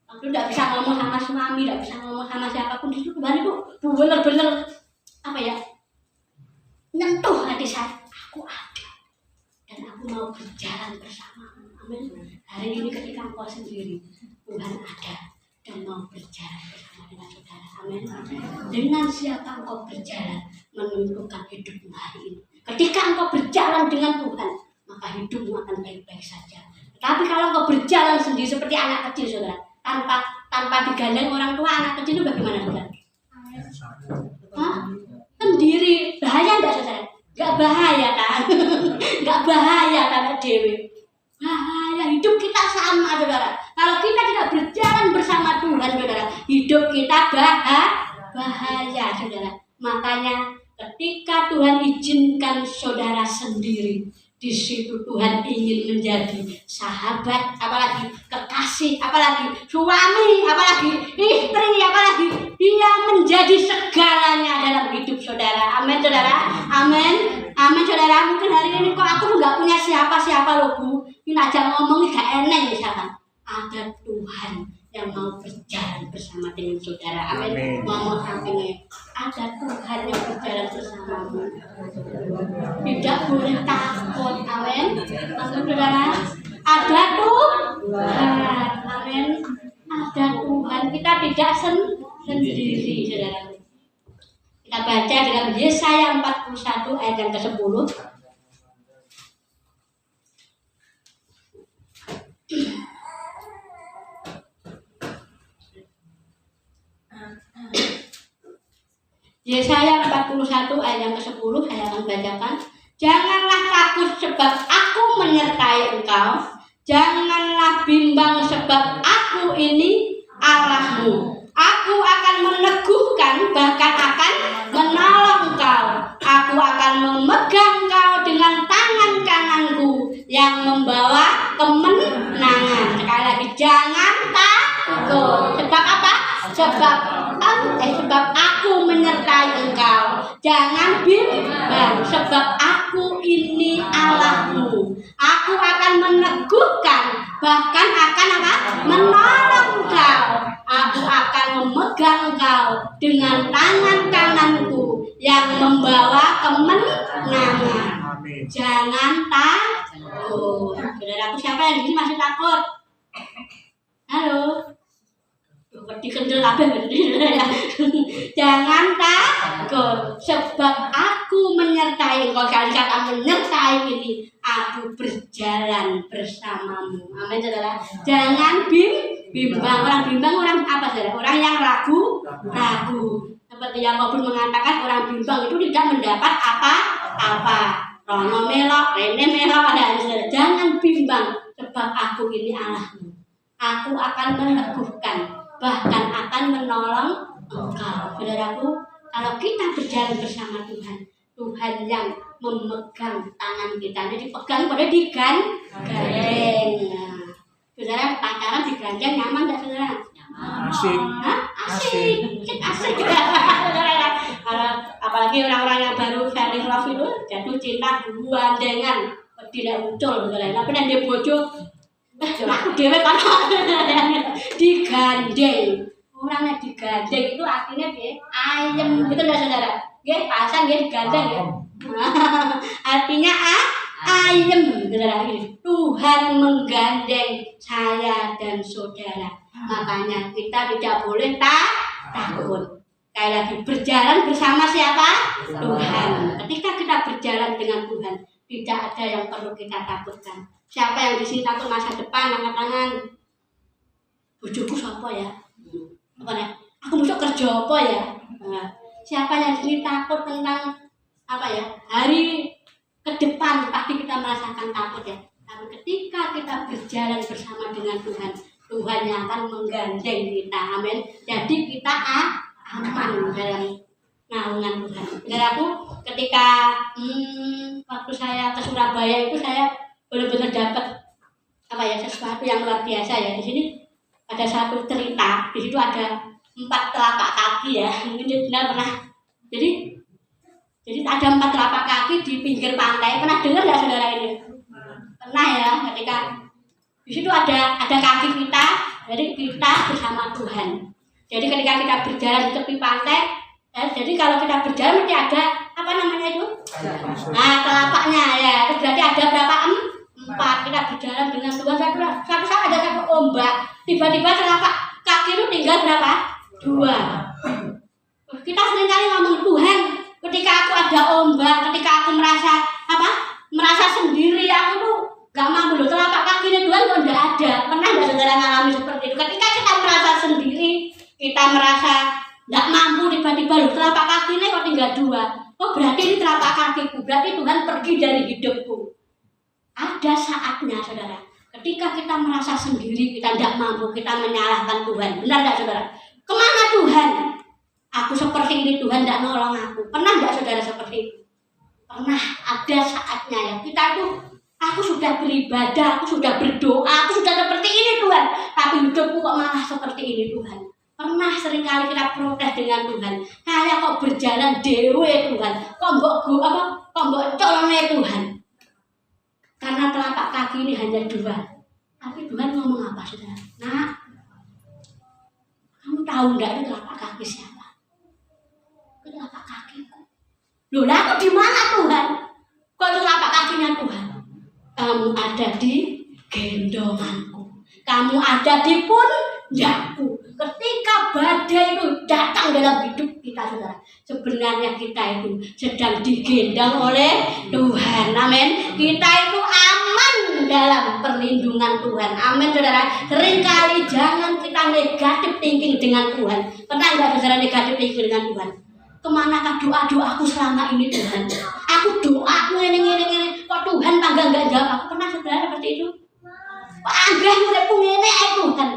Aku tidak bisa ngomong sama suami, tidak bisa ngomong sama siapapun. Di situ Tuhan itu benar-benar nyentuh hati saya. Aku ada dan aku mau berjalan bersamamu. Amin. Hari ini ketika engkau sendiri, Tuhan ada dan mau berjalan bersama dengan saudara. Amin. Dengan siapa engkau berjalan menentukan hidupmu hari ini. Ketika engkau berjalan dengan Tuhan, maka hidupmu akan baik-baik saja. Tapi kalau engkau berjalan sendiri seperti anak kecil saudara, tanpa digandeng orang tua, anak kecil itu bagaimana saudara? Sendiri, bahaya enggak saudara? Enggak bahaya kan? Enggak bahaya kan dewe. Bahaya, hidup kita sama saudara. Kalau kita tidak berjalan bersama Tuhan saudara, hidup kita bahaya saudara. Makanya ketika Tuhan izinkan saudara sendiri, di situ Tuhan ingin menjadi sahabat, apalagi kekasih, apalagi suami, apalagi istri, apalagi dia menjadi segalanya dalam hidup saudara. Amin saudara. Amin. Amin saudara. Mungkin hari ini kok aku nggak punya siapa-siapa loh Bu. Ini aja ngomongnya gak enak misalkan. Ada Tuhan yang mau berjalan bersama dengan saudara. Amin. Ngomong sampingnya. Ada Tuhan yang berjalan bersamamu. Tidak boleh takut. Amin. Amin saudara. Ada Tuhan. Amin. Ada Tuhan. Kita tidak sendiri saudara. Kita baca dalam Yesaya 41 ayat yang ke-10. Yesaya 41 ayat yang ke-10 saya akan bacakan. Janganlah takut sebab aku menyertai engkau. Janganlah bimbang sebab aku ini Allahmu. Aku akan meneguhkan, bahkan akan menolong engkau. Aku akan memegang engkau dengan tangan kananku yang membawa kemenangan. Sekali lagi, jangan takut. Sebab apa? Sebab aku menyertai engkau. Jangan bimbang, sebab aku ini Allahmu. Aku akan meneguhkan, bahkan akan menolong engkau. Aku akan memegang engkau dengan tangan kananku yang membawa kemenangan. Jangan takut. Saudaraku, siapa yang di sini masih takut? Halo. Dikendel kabeh. Jangan takut, sebab aku menyertai engkau. Kali kata menyertai ini, aku berjalan bersamamu. Amin, saudara. Jangan bimbang. Orang bimbang orang apa, saudara? Orang yang ragu. Seperti yang Yakobus mengatakan, orang bimbang itu tidak mendapat apa-apa. Rono melok, rene melok, ada saudara. Jangan bimbang, sebab aku ini Allahmu. Aku akan meneguhkan, bahkan akan menolong engkau. Saudaraku, kalau kita berjalan bersama Tuhan, Tuhan yang memegang tangan kita. Jadi pegang pada digandeng. Nah, saudara, pacaran digandeng nyaman nggak, saudara? Asik. Asik. Kalau apalagi orang-orang yang baru falling love itu jatuh cinta gandengan, tidak muncul, saudara. Tapi dan dia bojo, aku dewe kan digandeng. Orangnya digandeng itu artinya dia ayam, gitu enggak, saudara? Dia pasang, dia digandeng ya. Artinya ayam, saudara. Tuhan menggandeng saya dan saudara. Makanya kita tidak boleh takut. Kayak lagi berjalan bersama siapa? Tuhan. Ketika kita berjalan dengan Tuhan, tidak ada yang perlu kita takutkan. Siapa yang di sini takut masa depan? Angkat tangan. Bojoku siapa ya? Apa ya? Aku besok kerja apa ya? Nah, siapa yang di sini takut tentang apa ya? Hari ke depan pasti kita merasakan takut ya. Tapi ketika kita berjalan bersama dengan Tuhan, Tuhan yang akan menggandeng kita. Amin. Jadi kita aman dalam naungan Tuhan. Saudaraku, ketika waktu saya ke Surabaya itu saya benar-benar dapat apa ya, sesuatu yang luar biasa ya. Di sini ada satu cerita. Di situ ada 4 telapak kaki ya. Mungkin benar pernah. Jadi ada 4 telapak kaki di pinggir pantai. Pernah dengar nggak, saudara ini? Pernah ya. Ketika di situ ada kaki kita. Jadi kita bersama Tuhan. Jadi ketika kita berjalan di tepi pantai, jadi kalau kita berjalan mesti ada apa namanya itu? Nah, telapaknya ya. Itu berarti ada berapa? 4. Kita berjalan dengan Tuhan. Suatu saat ada satu ombak. Tiba-tiba telapak kaki itu tinggal berapa? 2. Kita seringkali ngomong, Tuhan, ketika aku ada ombak, ketika aku merasa sendiri, aku tuh gak mampu loh. Telapak kakinya Tuhan kok enggak ada. Pernah nggak saudara ngalami seperti itu? Ketika kita merasa sendiri, kita merasa nggak mampu, tiba-tiba loh telapak kakinya kok tinggal 2. Oh, berarti ini telapak kakiku, berarti Tuhan pergi dari hidupku. Ada saatnya, saudara, ketika kita merasa sendiri, kita tidak mampu, kita menyalahkan Tuhan. Benar tidak, saudara? Kemana Tuhan? Aku seperti ini, Tuhan tidak nolong aku. Pernah tidak, saudara, seperti itu? Pernah. Ada saatnya ya. Kita itu, aku sudah beribadah, aku sudah berdoa, aku sudah seperti ini, Tuhan. Tapi hidupku kok malah seperti ini, Tuhan. Pernah seringkali kita protes dengan Tuhan. Saya kok berjalan dewe, Tuhan. Kok mbok colone, Tuhan. Karena telapak kaki ini hanya 2. Tapi Tuhan ngomong apa, saudara? Nah, kamu tahu enggak ini telapak kaki siapa? Itu telapak kakiku. Loh, lah aku di mana, Tuhan? Kok itu telapak kakinya Tuhan? Kamu ada di gendonganku. Kamu ada di pundakku. Ketika badai itu datang dalam hidup kita, saudara, sebenarnya kita itu sedang digendong oleh Tuhan. Amin. Kita itu aman dalam perlindungan Tuhan. Amin, saudara. Seringkali jangan kita negatif thinking dengan Tuhan. Pernah nggak, saudara, negatif thinking dengan Tuhan? Kemanakah doa-doaku selama ini, Tuhan? Aku doa ini. Kok Tuhan panggil nggak jawab? Aku pernah, saudara, seperti itu. Panggil uripku ngene Tuhan.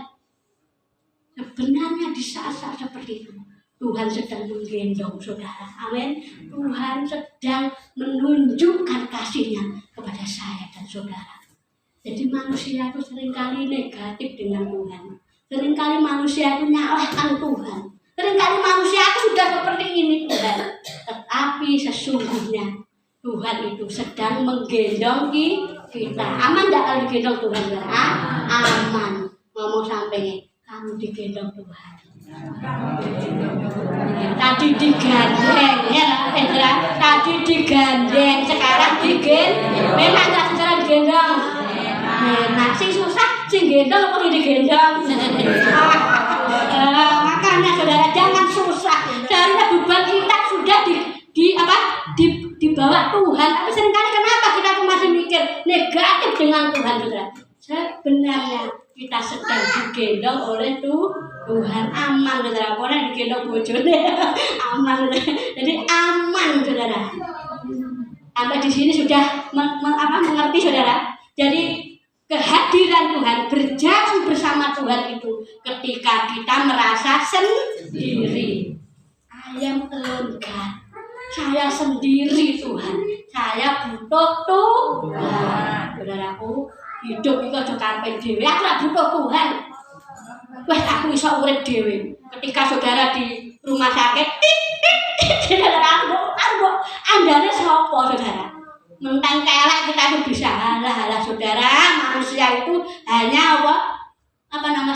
Sebenarnya di saat-saat seperti itu Tuhan sedang menggendong, saudara. Amin. Tuhan sedang menunjukkan kasih-Nya kepada saya dan saudara. Jadi manusia itu seringkali negatif dengan Tuhan. Seringkali manusia itu nyalahkan Tuhan. Seringkali manusia itu sudah seperti ini, Tuhan. Tetapi sesungguhnya Tuhan itu sedang menggendong kita. Aman tidak kalau digendong Tuhan? Aman. Ngomong sampai kamu digendong Tuhan. Tadi digandeng, ya, tadi digandeng, sekarang digendong. Enak nggak saudara digendong? Enak. Sing susah, sing gendong apa digendong? Makanya saudara jangan susah. Seharusnya beban kita sudah dibawa Tuhan. Tapi seringkali kenapa kita masih mikir negatif dengan Tuhan, saudara? Sebenarnya kita sedang digendong oleh Tuhan. Aman, saudara. Pokoknya digendong bojone. Aman, saudara. Jadi aman, saudara. Sampai di sini sudah mengerti, saudara. Jadi kehadiran Tuhan, berjalan bersama Tuhan itu ketika kita merasa sendiri. I am alone, God. Saya sendiri, Tuhan. Saya butuh Tuhan. Saudaraku, hidup itu aja karepe dhewe. Aku ora butuh Tuhan. Wes aku iso urip dhewe. Ketika saudara di rumah sakit, saudara aku andane sapa, saudara? Mentang kelek kita itu bisa halah saudara. Manusia itu hanya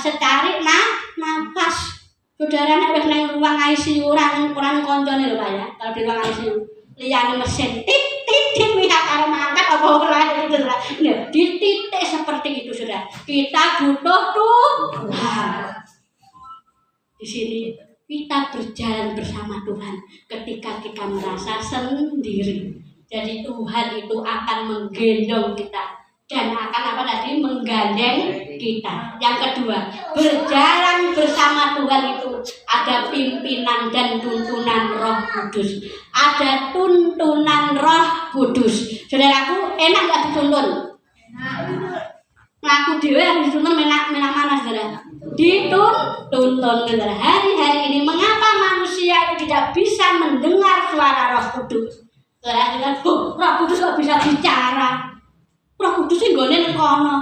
secari nafas. Saudara nek wis nang ruang ICU orang koncone lho Pak ya. Kalau di ruang ICU liyane mesin titik pihak karo mangkat apa ora itu saudara. Nah, di titik seperti itu saudara. Kita butuh Tuhan. Di sini kita berjalan bersama Tuhan ketika kita merasa sendiri. Jadi Tuhan itu akan menggendong kita dan akan menggandeng kita. Yang kedua, berjalan bersama Tuhan itu ada pimpinan dan tuntunan Roh Kudus. Ada tuntunan Roh Kudus. Saudaraku, enak gak dituntun? Ngaku dhewe harus dituntun menak mana saudara? Dituntun saudara. Hari-hari ini mengapa manusia itu tidak bisa mendengar suara Roh Kudus? Saudara, Roh Kudus kok bisa bicara? Roh Kudus sing nggone nang kono.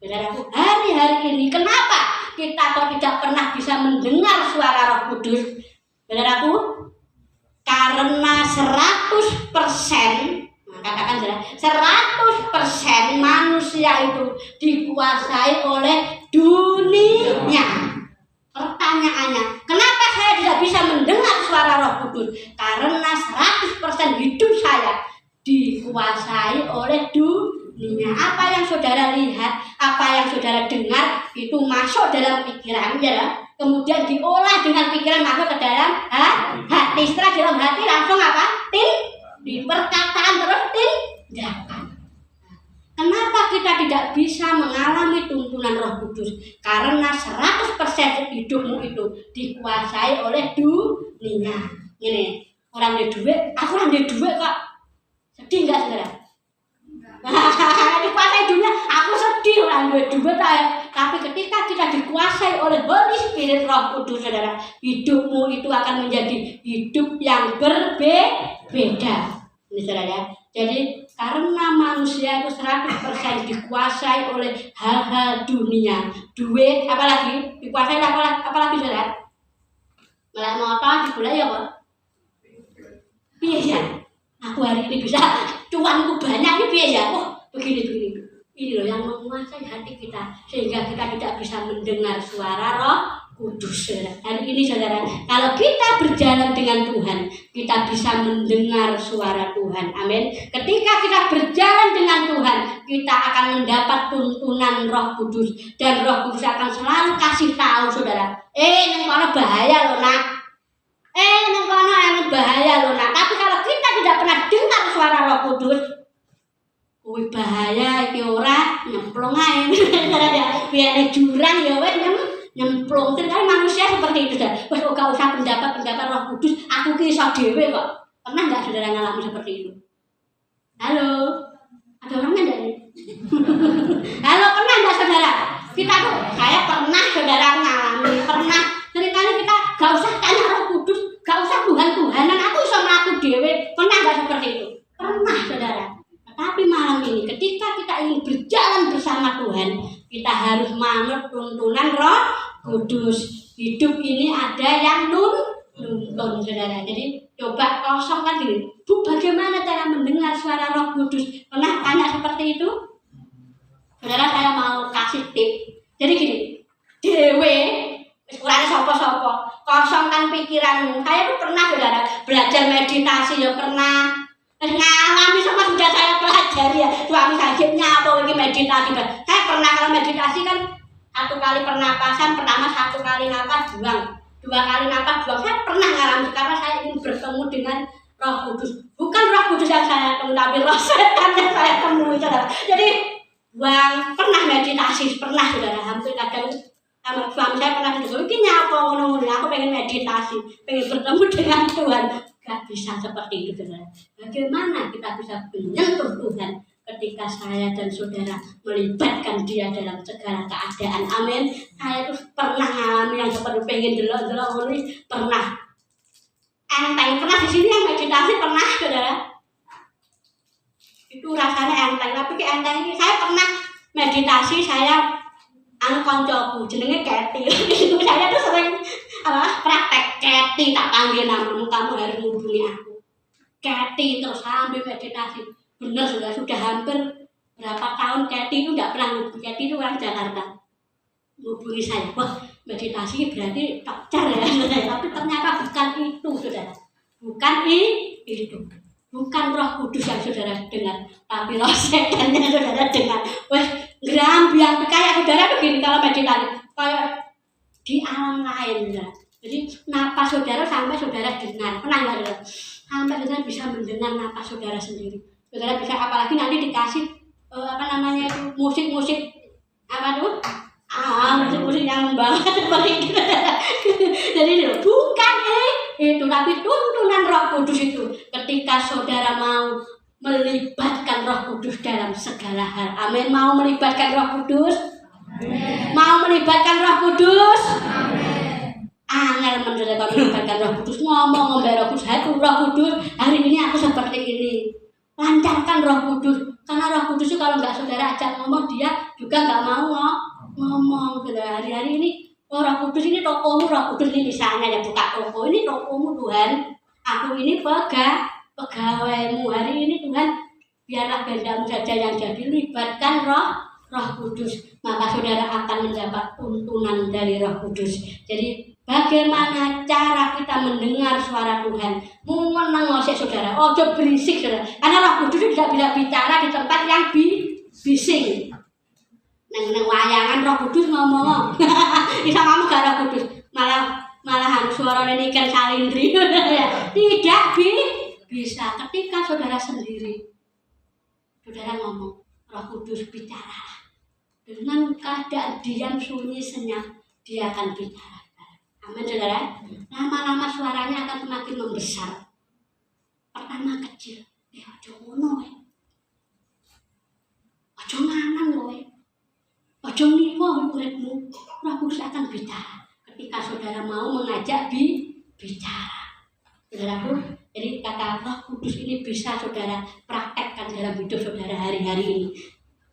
Saudaraku, hari-hari ini kenapa kita kok tidak pernah bisa mendengar suara Roh Kudus? Saudaraku, karena 100%, katakan saudara, 100% manusia itu dikuasai oleh dunia. Pertanyaannya, kenapa saya tidak bisa mendengar suara Roh Kudus? Karena 100% hidup saya dikuasai oleh dunia. Apa yang saudara lihat, apa yang saudara dengar itu masuk dalam pikiran, ya. Kemudian diolah dengan pikiran masuk ke dalam hati. Setelah dalam hati langsung apa? Di perkataan terus tindakan. Kenapa kita tidak bisa mengalami tuntunan Roh Kudus? Karena 100% hidupmu itu dikuasai oleh dunia. Ini orang di duit, aku orang di duit kok. Sedih enggak saudara? Dikuasai dunia, aku sedih orang duit tapi ketika kita dikuasai oleh Holy Spirit Roh Kudus saudara, hidupmu itu akan menjadi hidup yang berbeda. Ini saudara ya. Jadi karena manusia itu 100% dikuasai oleh hal-hal dunia, duit, apalagi dikuasai apalagi saudara? Malah motor digolek ya kok. Piye ya? Aku hari ini bisa cuanku banyak ini piye ya? Oh, begini. Ini loh yang menguasai hati kita sehingga kita tidak bisa mendengar suara Roh Kudus. Saudara. Hari ini saudara, kalau kita berjalan dengan Tuhan, kita bisa mendengar suara Tuhan. Amin. Ketika kita berjalan dengan Tuhan, kita akan mendapat tuntunan Roh Kudus dan Roh Kudus akan selalu kasih tahu saudara. Nang kono bahaya loh nak. Nang kono bahaya loh nak. Tapi kalau kita tidak pernah dengar suara Roh Kudus, kuwi bahaya iki ora nyemplung ae. Biar jurang ya wis nyemplung. Terus manusia seperti itu dah. Wes kok gak usah pendapat Roh Kudus, aku ki iso dhewe kok. Pernah enggak saudara ngalami seperti itu? Halo. Ada orang enggak nih? Halo, pernah enggak saudara? Kita tuh saya pernah saudara ngalami, pernah. Seringkali kita gak usah tanya Roh Kudus, gak usah Tuhan-Tuhanan, aku iso mlaku dhewe. Pernah enggak seperti itu? Pernah saudara. Tapi malam ini ketika kita ingin berjalan bersama Tuhan, kita harus manut tuntunan Roh Kudus. Hidup ini ada yang nuntun saudara. Jadi coba kosongkan diri. Bu, bagaimana cara mendengar suara Roh Kudus? Pernah tanya seperti itu? Saudara, saya mau kasih tip. Jadi gini, dewe ukurannya sopo-sopo, kosongkan pikiranmu. Saya tuh pernah saudara belajar meditasi ya pernah. Ngalami sama sudah saya pelajari. ajari ya suami saya nyapa ini meditasi. Saya pernah kalau meditasi kan 1 kali pernapasan, pertama 1 kali napas buang, 2 kali napas buang. Saya pernah ngalami karena saya ingin bertemu dengan Roh Kudus. Bukan Roh Kudus yang saya temui, tapi roh setan yang saya temui, saudara. Jadi buang, pernah meditasi, pernah saudara. Hampir kadang sama suami saya pernah disuruh, ini nyapa ngono-ngono, aku pengen meditasi, pengen bertemu dengan Tuhan. Gak bisa seperti itu saudara. Bagaimana kita bisa menyentuh Tuhan ketika saya dan saudara melibatkan dia dalam segala keadaan. Amin. Saya tuh pernah ngalami yang seperti pengen delok-delok ini, pernah enteng, pernah di sini yang meditasi pernah saudara. Itu rasanya enteng, tapi ke enteng ini saya pernah meditasi, saya koncoku jenenge Keti. Itu saya tuh sering praktek Keti, tak panggil namamu, kamu harus menghubungi aku. Keti terus sambil meditasi. Benar sudah hampir berapa tahun Keti itu enggak pernah menghubungi. Keti itu orang Jakarta. Menghubungi saya. Wah, meditasi berarti pacar ya, saudara. Tapi ternyata bukan itu, saudara. Bukan itu. Bukan Roh Kudus yang saudara dengar, tapi roh setan yang saudara dengar. Wah, gerambiang kayak saudara begini kalau meditasi, kayak di alam lain, saudara. Jadi napas saudara sampai saudara dengar, pernah nggak saudara? Sampai saudara bisa mendengar napas saudara sendiri. Saudara bisa, apalagi nanti dikasih musik-musik apa tuh? Musik-musik yang membangun seperti itu. Jadi bukan itu, tapi tuntunan Roh Kudus itu. Ketika saudara mau melibatkan Roh Kudus dalam segala hal. Amin. Mau melibatkan Roh Kudus? Amin. Mau melibatkan Roh Kudus? Amin. Angel mendengar melibatkan Roh Kudus. Ngomong Roh Kudus, Roh Kudus, hari ini aku seperti ini. Lancarkan Roh Kudus. Karena Roh Kudus itu kalau nggak saudara ajak ngomong, dia juga nggak mau ngomong. Saudara, hari-hari ini Roh Kudus ini tokomu, Roh Kudus ini misalnya ya buka toko, ini tokomu Tuhan. Aku ini pegawaimu hari ini Tuhan, biarlah kehendak-Mu saja yang jadi, libatkan Roh Kudus, maka saudara akan mendapat tuntunan dari Roh Kudus. Jadi bagaimana cara kita mendengar suara Tuhan? Menang ngosek saudara, ojo berisik saudara, karena Roh Kudus tidak bisa bicara di tempat yang bising. Neng wayangan Roh Kudus ngomong, bisa ngomong gak Roh Kudus, malahan suaranya ini kan salindri. Tidak bisa. Ketika saudara sendiri, saudara ngomong, Roh Kudus bicara. Dengan keadaan diam sunyi senyap, dia akan bicara. Amin saudara. Lama-lama suaranya akan semakin membesar. Pertama kecil, ojo ngono, ojo nganan loh. Ojo niwo uripmu, Roh Kudus akan bicara ketika saudara mau mengajak bicara. Saudaraku, jadi kata Roh Kudus ini bisa saudara praktekkan dalam hidup saudara hari-hari ini.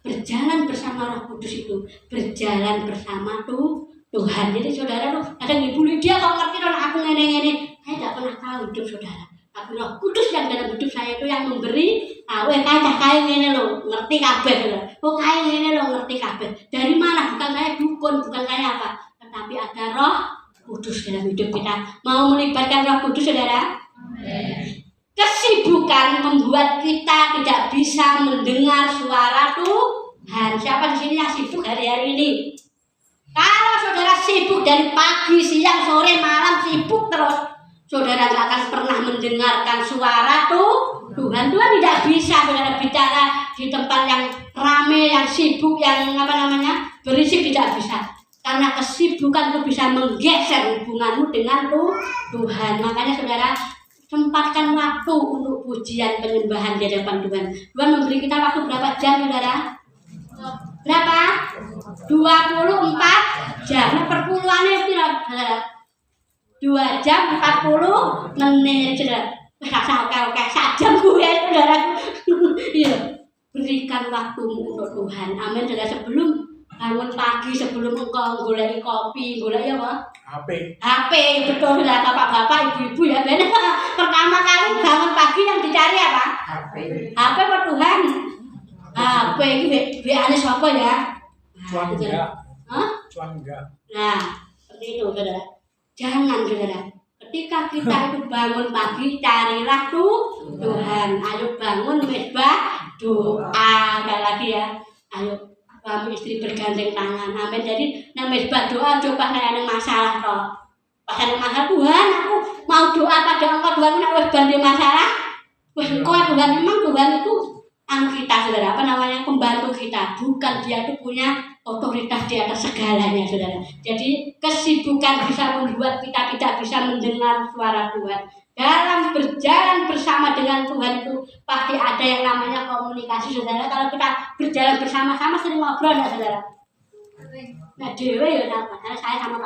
Berjalan bersama Roh Kudus itu, berjalan bersama Tuhan. Jadi saudara tuh kadang Ibu Lydia kok ngerti kalau aku ngene-ngene, saya tidak pernah tahu hidup saudara. Tapi Roh Kudus yang dalam hidup saya itu yang memberi tahu, kayak ngene loh, ngerti kabeh saudara. Oh kayak ngene loh, ngerti kabeh. Dari mana? Bukan saya dukun, bukan saya apa, tetapi ada Roh Kudus dalam hidup kita. Mau melibatkan Roh Kudus saudara? Amen. Kesibukan membuat kita tidak bisa mendengar suara Tuhan. Siapa di sini yang sibuk hari-hari ini? Kalau saudara sibuk dari pagi, siang, sore, malam sibuk terus, saudara tidak akan pernah mendengarkan suara Tuhan. Tuhan tidak bisa saudara bicara di tempat yang ramai, yang sibuk, yang berisik, tidak bisa. Karena kesibukan itu bisa menggeser hubunganmu dengan Tuhan. Makanya saudara, sempatkan waktu untuk pujian penyembahan di hadapan Tuhan. Tuhan memberi kita waktu berapa jam saudara? Berapa? 24 jam. Perpuluhannya saudara. 2 jam 40 menit saudara. Oke, 1 jam gue saudara. Iya. Berikan waktumu untuk Tuhan. Amin saudara. Sebelum bangun pagi, sebelum engkau golek kopi, golek apa? HP, betul saudara. Bapak-bapak, ibu-ibu ya benar. Pertama kali bangun pagi yang dicari apa? HP apa Tuhan? HP itu WA-nya siapa ya? Cuangga. Nah, seperti itu saudara. Jangan saudara. Ketika kita itu bangun pagi, carilah Tuhan. Ayo bangun mesbah doa sekali lagi ya. Ayo suami istri bergandeng tangan. Amin. Jadi namanya doa coba saya ada masalah toh. Pas ada masalah Tuhan, aku mau doa pada Engkau Tuhan, nak wis banding masalah. Wis Engkau Tuhan, memang Tuhan itu kita saudara, apa namanya, pembantu kita, bukan dia itu punya otoritas di atas segalanya saudara. Jadi kesibukan bisa membuat kita tidak bisa mendengar suara Tuhan. Dalam berjalan bersama dengan Tuhan itu pasti ada yang namanya komunikasi saudara. Kalau kita berjalan bersama-sama sering ngobrol ya saudara. Nah dewe ya karena saya sama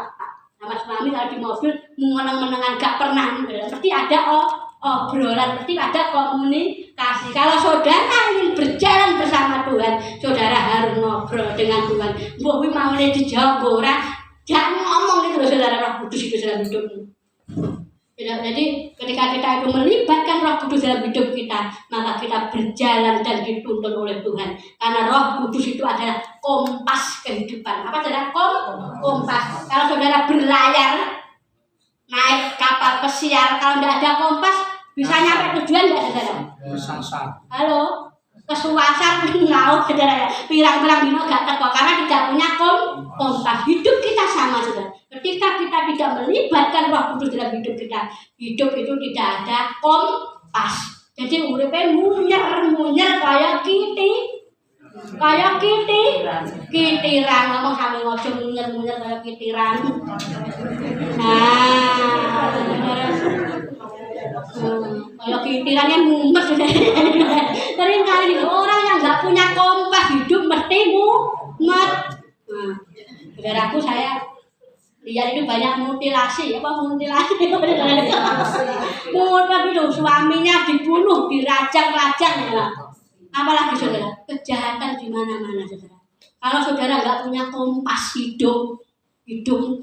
sama suami kalau di mobil mengenang-menengan gak pernah mesti ada obrolan, mesti ada komunikasi. Kalau saudara ingin berjalan bersama Tuhan, saudara harus ngobrol dengan Tuhan. Mbok mau dijawab ora, jangan ngomong gitu loh saudara. Roh Kudus itu dalam hidupmu. Jadi ketika kita itu melibatkan Roh Kudus dalam hidup kita, maka kita berjalan dan dituntun oleh Tuhan. Karena Roh Kudus itu adalah kompas kehidupan. Apa adalah kompas? Kalau saudara berlayar naik kapal pesiar, kalau tidak ada kompas bisa nyampe tujuan tidak saudara? Halo, kesuasar ngau saudara ya. Pirang-pirang dino gak teko karena tidak punya kompas. Hidup kita sama saudara. Ketika kita tidak melibatkan Roh Kudus dalam hidup kita, hidup itu tidak ada kompas. Jadi uripe munyer kayak kitiran ngomong sampe ngojo munyer kayak kitiran. Nah, kalau kitirannya mumet sering kali orang yang nggak punya kompas hidup mesti mumet. Nah, saudaraku saya lihat itu banyak mutilasi itu suaminya dibunuh, dirajang-rajang ya. Apalagi saudara, kejahatan di mana-mana saudara. Kalau saudara nggak punya kompas hidup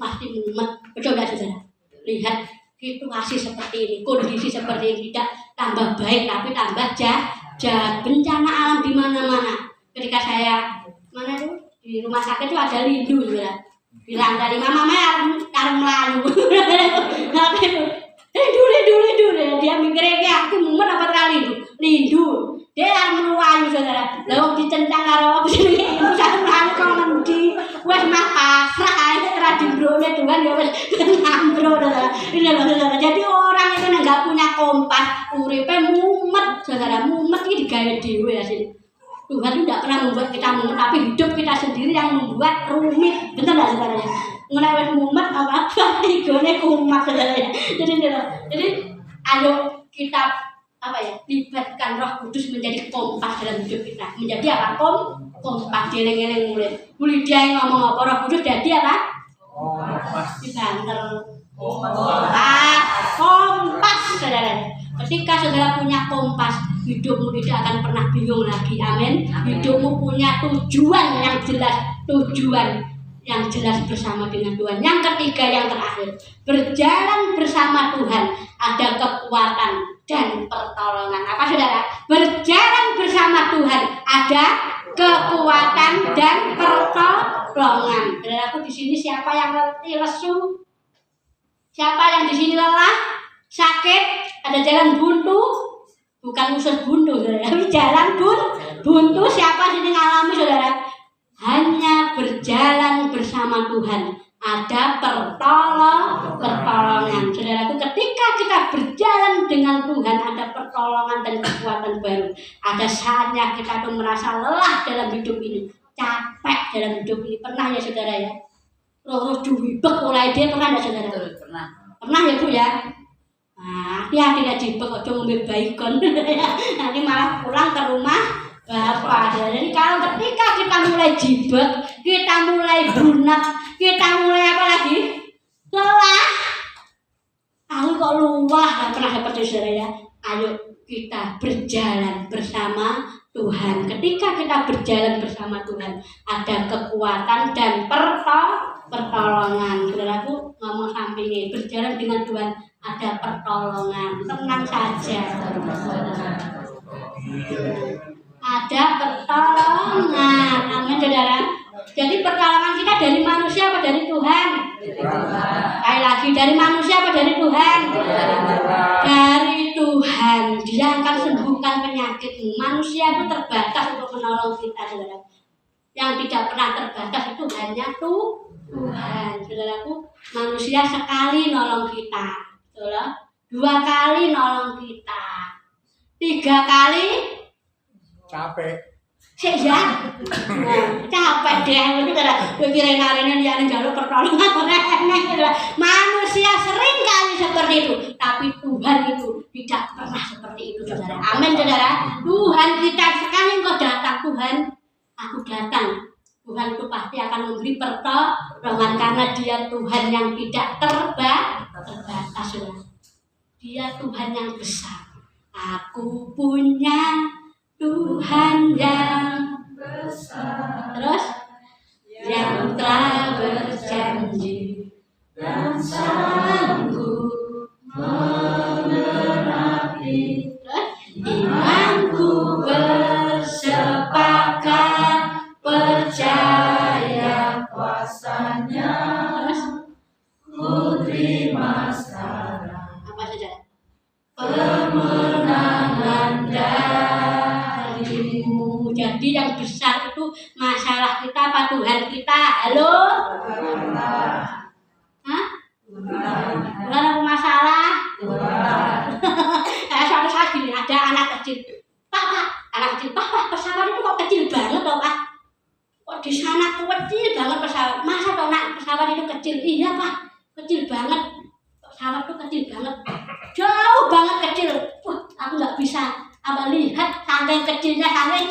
pasti mumet. Betul nggak saudara? Lihat situasi seperti ini, kondisi seperti ini tidak tambah baik tapi tambah jahat. Bencana alam di mana-mana. Ketika saya di rumah sakit itu ada lindu saudara. Bilang dari mama arep melayu. Lindu. Dia mikirnya aku mumet apa kali lindu. Dia arep melayu saudara. Lah wong dicentang karo jenenge ibu sak mlayu kok ngendi. Wes mah pasrah ae ora dimbrone Tuhan ya wes ngambro saudara. Ini loh saudara. Jadi orang itu enggak punya kompas, uripe mumet saudara. Mumet iki digawe dhewe ya sini. Tuhan tidak pernah membuat kita mumet, tapi hidup kita sendiri yang membuat rumit. Betul nggak saudara ya? Mengenai mumet apa? Igone kumat saudara ya. Jadi ayo kita libatkan Roh Kudus menjadi kompas dalam hidup kita. Menjadi apa? Kompas dieling-eling mulai. Mulai dia ngomong apa Roh Kudus jadi apa? Dibanter. Kompas saudara. Ketika saudara punya kompas, hidupmu tidak akan pernah bingung lagi. Amin. Hidupmu punya tujuan yang jelas bersama dengan Tuhan. Yang ketiga, yang terakhir, berjalan bersama Tuhan ada kekuatan dan pertolongan. Apa saudara? Berjalan bersama Tuhan ada kekuatan dan pertolongan. Saudaraku di sini siapa yang lesu? Siapa yang di sini lelah? Sakit? Ada jalan buntu? Bukan usus buntu saudara, tapi jalan buntu. Siapa sini ngalami saudara? Hanya berjalan bersama Tuhan ada pertolongan. Saudaraku, ketika kita berjalan dengan Tuhan ada pertolongan dan kekuatan baru. Ada saatnya kita tuh merasa lelah dalam hidup ini, capek dalam hidup ini. Pernah ya saudara ya? Roh duwibek mulai dia pernah ya saudara? Pernah ya Bu ya? Nah, hati-hati jibek aja ngombe baikon. Nanti malah pulang ke rumah Bapak. Jadi kalau ketika kita mulai jibek, kita mulai bunak, kita mulai apa lagi? Lelah. Aku kok luah, pernah seperti saudara ya. Ayo kita berjalan bersama Tuhan. Ketika kita berjalan bersama Tuhan, ada kekuatan dan pertolongan. Saudaraku ngomong sampingnya, berjalan dengan Tuhan ada pertolongan. Tenang saja. Ada pertolongan. Amin saudara. Jadi pertolongan kita dari manusia apa dari Tuhan? Sekali lagi, dari manusia apa dari Tuhan? Dari Tuhan. Dia Tuhan sembuhkan penyakitmu. Manusia itu terbatas untuk menolong kita, saudara. Yang tidak pernah terbatas itu hanya Tuhan, saudaraku. Manusia sekali nolong kita, saudara. 2 kali nolong kita, 3 kali capek. Sik ya. Capek deh itu kada pikirin arene liyane njaluk pertolongan ora enek. Manusia sering kali seperti itu, tapi Tuhan itu tidak pernah seperti itu, saudara. Amin, saudara. Tuhan kita sekali engkau datang, Tuhan, aku datang. Tuhan itu pasti akan memberi pertolongan karena Dia Tuhan yang tidak terbatas, saudara. Dia Tuhan yang besar. Aku punya Tuhan yang besar, terus yang telah berjanji dan sanggup menerangi. Imanku bersepakat percaya kuasanya, ku terima sekarang. Apa saja? Kemenangan darimu. Jadi yang besar itu masalah kita apa Tuhan kita? Halo? Hah? Bukan apa masalah? Suatu saat gini ada anak kecil. Anak kecil, pesawat itu kok kecil banget toh, Pak? Kok di sana kecil banget pesawat? Masa toh nak pesawat itu kecil? Iya, Pak, kecil banget. Pesawat itu kecil banget. Jauh banget kecil. Aku nggak bisa lihat saking kecilnya, saking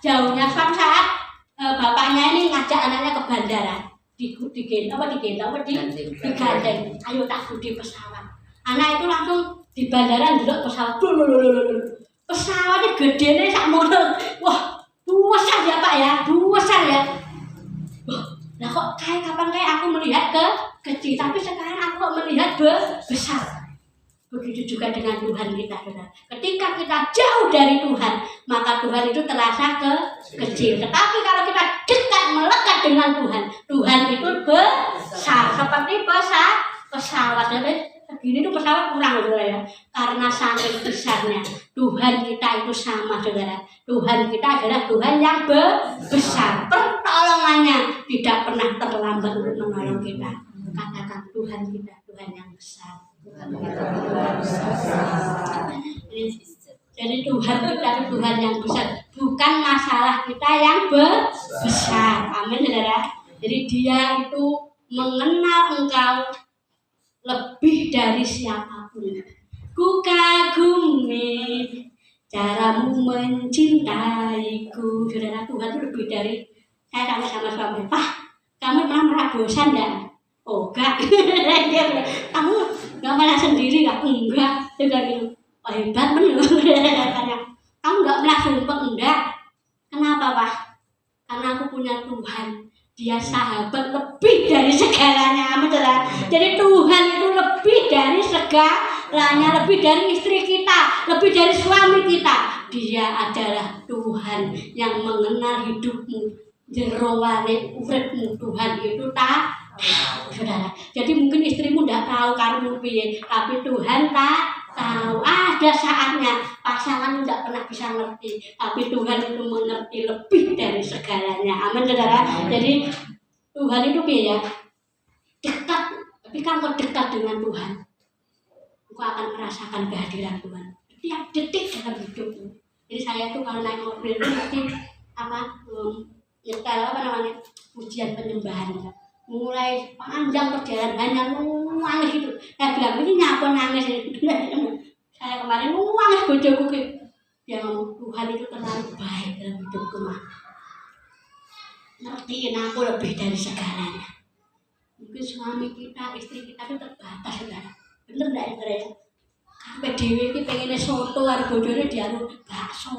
jauhnya. Suatu saat bapaknya ini ngajak anaknya ke bandara, digandeng. Ayo tak budi pesawat. Anak itu langsung di bandara ndelok pesawat. Pesawatnya gedene sakmono. Wah, besar ya Pak ya, besar ya. Lah kok kapan aku melihat kecil, tapi sekarang aku kok melihat besar. Begitu juga dengan Tuhan kita, saudara. Ketika kita jauh dari Tuhan, maka Tuhan itu terasa kecil. Tetapi kalau kita dekat melekat dengan Tuhan, Tuhan itu besar. Seperti pesawat. Begini tuh pesawat kurang, saudara ya. Karena saking besarnya, Tuhan kita itu sama, saudara. Tuhan kita adalah Tuhan yang besar. Pertolongannya tidak pernah terlambat untuk menolong kita. Katakan Tuhan kita, Tuhan yang besar. Jadi Tuhan kita itu Tuhan yang besar, bukan masalah kita yang besar. Amin, saudara. Jadi Dia itu mengenal engkau lebih dari siapapun. Ku kagumi caramu mencintaiku, saudara. Tuhan itu lebih dari saya tanya sama suami, Pak, kamu pernah merasa bosan enggak? Oh enggak. Kamu enggak malah sendiri enggak? Enggak. Dia bilang gitu. Oh hebat bener. Kamu enggak malah sumpah? Enggak. Kenapa Pak? Karena aku punya Tuhan. Dia sahabat lebih dari segalanya. Betul. Jadi Tuhan itu lebih dari segalanya, lebih dari istri kita, lebih dari suami kita. Dia adalah Tuhan yang mengenal hidupmu, jeroane uripmu. Tuhan itu tahu, saudara. Jadi mungkin istrimu tidak tahu kamu piye, tapi Tuhan tahu. Ada saatnya pasangan tidak pernah bisa ngerti, tapi Tuhan itu mengerti lebih dari segalanya. Amin, saudara. Jadi Tuhan itu piye ya? Dekat. Tapi kan kau dekat dengan Tuhan, kau akan merasakan kehadiran Tuhan setiap detik dalam hidupmu. Jadi saya tuh kalau naik mobil itu pasti nyetel ujian penyembahan. Mulai panjang perjalanan hanya nangis itu. Saya bilang ini nyapa nangis ini. Saya kemarin nangis bojoku gitu. Dia ngomong Tuhan itu terlalu baik dalam hidupku mah. Ngertiin aku lebih dari segalanya. Mungkin suami kita, istri kita itu terbatas, saudara. Bener enggak ya, saudara? Sampai dewe ini pengennya soto, ada bojone dia bakso.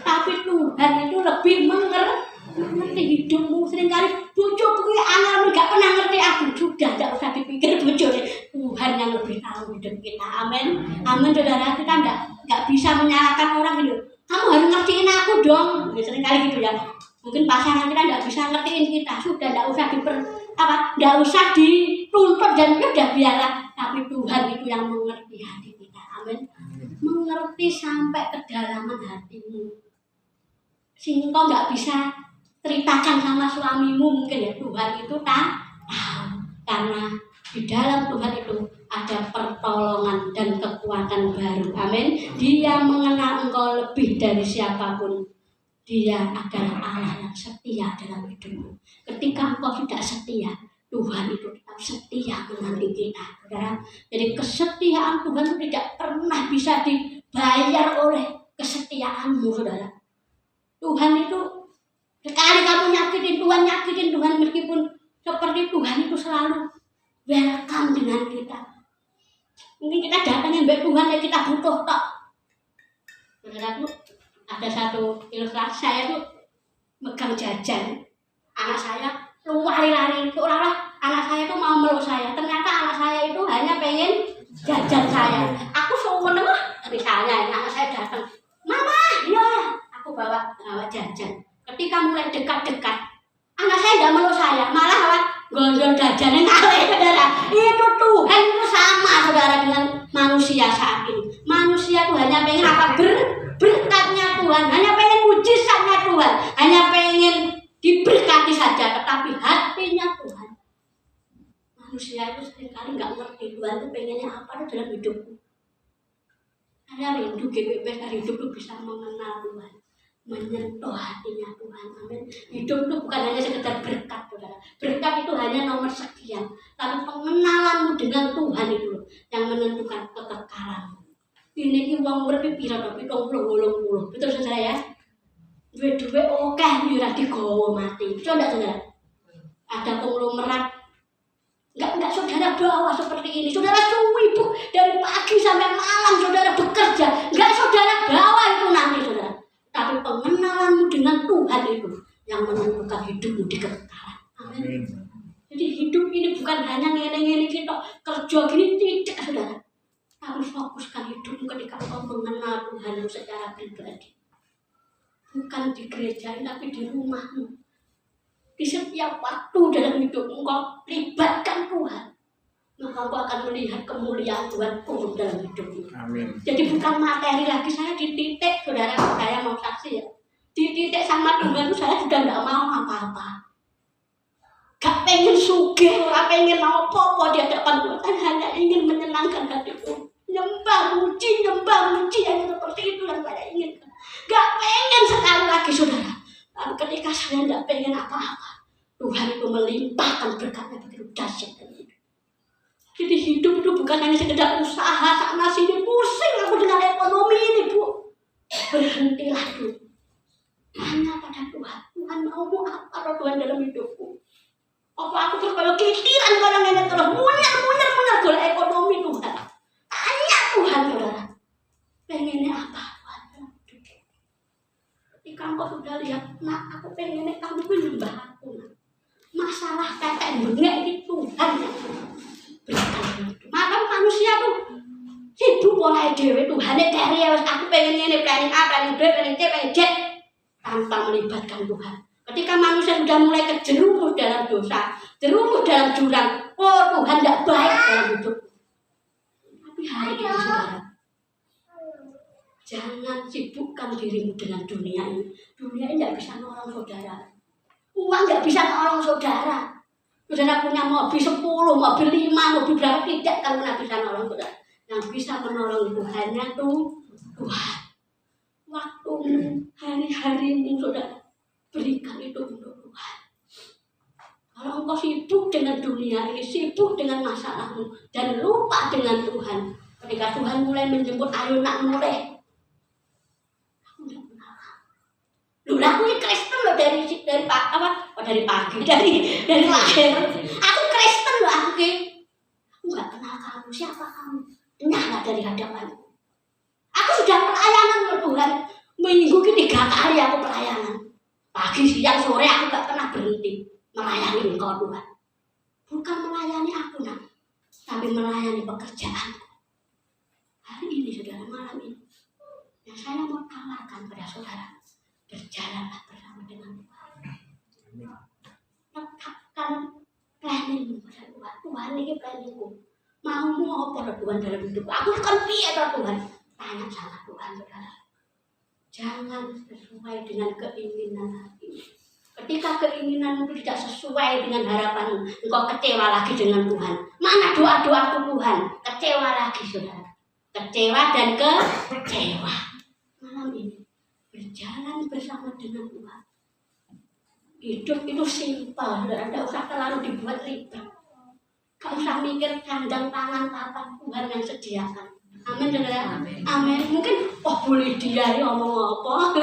Tapi Tuhan itu lebih mengerti hidupmu. Seringkali bojoku ini angel enggak pernah ngerti aku. Sudah enggak usah dipikir bojone. Tuhan yang lebih tahu hidup kita. Amin. Amin, saudara. Kita enggak bisa menyalahkan orang gitu. Kamu harus ngertiin aku dong. Seringkali gitu ya. Mungkin pasangan kita enggak bisa ngertiin kita. Sudah enggak usah enggak usah dituntut dan udah biarlah. Tapi Tuhan itu yang mengerti hati kita. kita. Amin. Mengerti sampai kedalaman hatimu. Sehingga kau nggak bisa ceritakan sama suamimu mungkin ya, Tuhan itu tahu. Karena di dalam Tuhan itu ada pertolongan dan kekuatan baru. Amin. Dia mengenal engkau lebih dari siapapun. Dia adalah Allah yang setia dalam hidupmu. Ketika engkau tidak setia, Tuhan itu tetap setia menanti kita, saudara. Jadi kesetiaan Tuhan itu tidak pernah bisa dibayar oleh kesetiaanmu, saudara. Tuhan itu sekali kamu nyakitin Tuhan meskipun seperti Tuhan itu selalu welcome dengan kita. Mungkin kita datangin baik Tuhan yang kita butuh tok. Saudara tuh ada satu ilustrasi, saya tuh megang jajan. Anak saya lu lari-lari, seolah-olah anak saya tuh mau meluk saya. Ternyata anak saya itu hanya pengen jajan saya. Aku seneng lah, misalnya anak saya datang, mama, ya, aku bawa jajan. Ketika mulai dekat-dekat, anak saya tidak meluk saya, malah apa? Gondol jajannya ngalih, saudara. Itu Tuhan itu sama, saudara, dengan manusia saat ini. Manusia tuh hanya pengen apa? Berkatnya Tuhan, hanya pengen mujizatnya Tuhan, hanya pengen diberkati saja, tetapi hatinya Tuhan. Manusia itu seringkali nggak ngerti Tuhan itu pengennya apa dalam hidupku. Saya rindu GPP dari hidup itu bisa mengenal Tuhan, menyentuh hatinya Tuhan. Amin. Hidup itu bukan hanya sekedar berkat, saudara. Berkat itu hanya nomor sekian, tapi pengenalanmu dengan Tuhan itu yang menentukan kekekalanmu. Ini uang urip pira to 70-80. Betul saudara ya? Duwe-duwe akeh ora digawa mati. Betul enggak saudara? Ada konglomerat. Enggak saudara bawa seperti ini. Saudara suwi Bu dari pagi sampai malam saudara bekerja. Enggak saudara bawa itu nanti saudara. Tapi pengenalanmu dengan Tuhan itu yang menentukan hidupmu di kekekalan. Amin. Jadi hidup ini bukan hanya ngene-ngene kita kerja gini tidak saudara. Harus fokuskan hidupmu ketika kau mengenal Tuhan secara pribadi. Bukan di gereja, tapi di rumahmu. Di setiap waktu dalam hidupmu kau libatkan Tuhan. Maka kau akan melihat kemuliaan Tuhan turun dalam hidupmu. Amin. Jadi bukan materi lagi, saya di titik, saudara, saya mau saksi ya. Di titik sama Tuhan saya sudah tidak mau apa-apa. Gak pengen sugih, gak pengen apa-apa di hadapan Tuhan, hanya ingin menyenangkan hatiku. Nyembah muji hanya seperti itu yang saya inginkan. Gak pengen sekali lagi saudara. Tapi ketika saya tidak pengen apa-apa, Tuhan itu melimpahkan berkatnya begitu dahsyat. Jadi hidup itu bukan hanya sekedar usaha sana sini, pusing aku dengan ekonomi ini Bu. Berhentilah dulu. Hanya pada Tuhan. Tuhan mau apa Tuhan dalam hidupku? Apa aku terus kalau kitiran kalau nenek terus munyar golek ekonomi Tuhan. Tanya Tuhan saudara. Pengennya apa Tuhan? Ketika engkau sudah lihat, nak aku pengennya kamu pun nyembah aku. Nak. Masalah kakek bengek itu Tuhan yang berikan itu. Maka manusia tuh sibuk mulai dewe Tuhan dari aku pengen ini planning A, planning B, planning C, planning Z tanpa melibatkan Tuhan. Ketika manusia sudah mulai kejerumus dalam dosa, jerumus dalam jurang, oh Tuhan tidak baik dalam hidup. Tapi hari ini saudara, jangan sibukkan dirimu dengan dunia ini. Dunia ini tidak bisa nolong saudara. Uang tidak bisa nolong saudara. Saudara punya mobil 10, mobil 5, mobil berapa tidak kalau tidak bisa nolong saudara. Yang bisa menolong itu hanya Tuhan. Waktumu, hari-harimu saudara, berikan itu untuk Tuhan. Kalau engkau sibuk dengan dunia ini, sibuk dengan masalahmu, dan lupa dengan Tuhan, ketika Tuhan mulai menjemput, ayo nak mulai. Aku tidak kenal. Dulu aku ini Kristen loh dari pagi, dari lahir. Aku Kristen loh aku ini. Aku nggak kenal kamu, siapa kamu? Enyahlah dari hadapanku. Aku sudah pelayanan loh Tuhan. Minggu ini 3 kali aku pelayanan. Pagi, siang, sore aku gak pernah berhenti melayani Engkau Tuhan. Bukan melayani aku nak, tapi melayani pekerjaanku. Hari ini saudara, malam ini, yang saya mau tawarkan pada saudara, berjalanlah bersama dengan Tuhan. Tetapkan planningmu pada Tuhan. Tuhan ini planningku. Maumu apa Tuhan dalam hidupku? Aku akan piye Tuhan? Tanya sama Tuhan, saudara. Jangan sesuai dengan keinginan hatimu. Ketika keinginanmu tidak sesuai dengan harapanmu, engkau kecewa lagi dengan Tuhan. Mana doa-doaku Tuhan? Kecewa lagi, saudara. Kecewa dan kecewa. Malam ini berjalan bersama dengan Tuhan. Hidup itu simpel, saudara. Tidak usah terlalu dibuat ribet. Gak usah mikir kandang tangan tapak Tuhan yang sediakan. Amin, saudara. Amin. Mungkin boleh dia ngomong apa?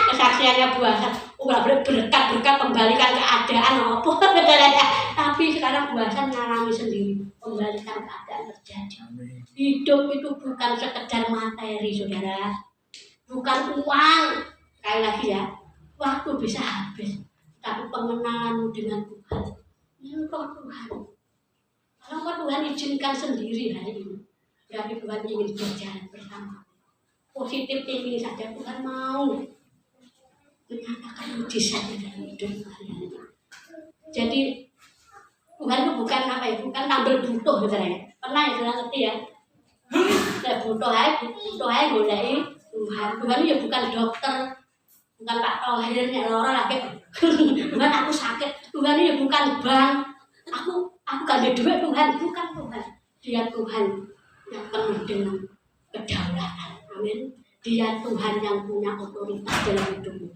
Kesaksiannya buasan. Berkat kembalikan keadaan apa? Saudara. Tapi sekarang buasan ngalami sendiri kembalikan keadaan terjadi. Hidup itu bukan sekedar materi, saudara. Bukan uang. Sekali lagi ya, waktu bisa habis. Tapi pengenalanmu dengan Tuhan. Engkau Tuhan. Kalau Tuhan izinkan sendiri hari ini, berarti Tuhan ingin berjalan bersama. Positif ini saja Tuhan mau menyatakan mujizat dalam hidup kalian. Jadi Tuhan itu bukan apa ya, bukan tampil butuh sebenarnya. Pernah ya sudah ngerti ya? Saya butuh aja golai Tuhan. Tuhan itu ya bukan dokter, bukan Pak Tohir nek lara lagi. Tuhan aku sakit. Tuhan itu ya bukan bank. Aku gak ada duit Tuhan, bukan Tuhan. Dia Tuhan yang penuh dengan kedaulatan. Amin. Dia Tuhan yang punya otoritas dalam hidupmu.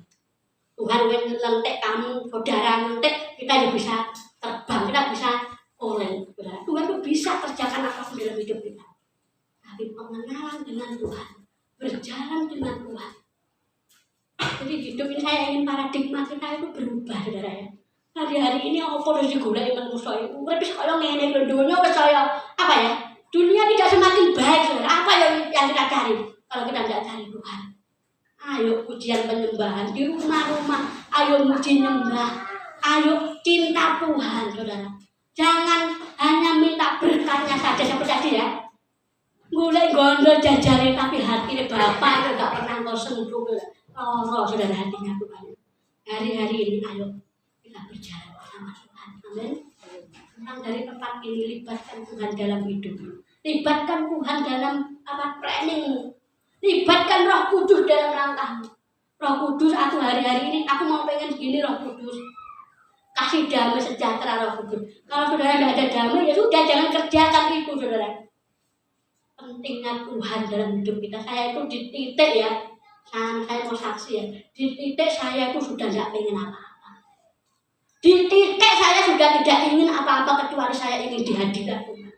Tuhan yang lentek kamu, saudara lentek, kita juga bisa terbang, kita bisa oleng. Tuhan itu bisa kerjakan apapun dalam hidup kita. Tapi pengenalan dengan Tuhan, berjalan dengan Tuhan. Jadi hidup ini saya ingin paradigma kita itu berubah, saudara ya. Hari-hari ini apa harus digulai manusia itu? Tapi kalau ngene dunia saya apa ya? Dunia tidak semakin baik, saudara. Apa yang kita cari? Kalau kita tidak cari Tuhan. Ayo pujian penyembahan di rumah-rumah. Ayo muji nyembah. Ayo cinta Tuhan, saudara. Jangan hanya minta berkatnya saja seperti tadi ya. Mulai gondol jajari tapi hati Bapak itu gak pernah kau sentuh. Oh, saudara hatinya Tuhan. Hari-hari ini ayo kita berjalan bersama Tuhan. Amin. Tentang dari tempat ini libatkan Tuhan dalam hidup. Libatkan Tuhan dalam planning. Libatkan Roh Kudus dalam langkahmu. Roh Kudus, aku hari-hari ini aku mau pengen gini Roh Kudus. Kasih damai sejahtera Roh Kudus. Kalau saudara tidak ada damai ya sudah jangan kerjakan itu saudara. Pentingnya Tuhan dalam hidup kita. Saya itu di titik ya. Saya mau saksi ya. Di titik saya itu sudah tidak pengen apa-apa. Di titik saya sudah tidak ingin apa-apa kecuali saya ingin dihadirkan Tuhan.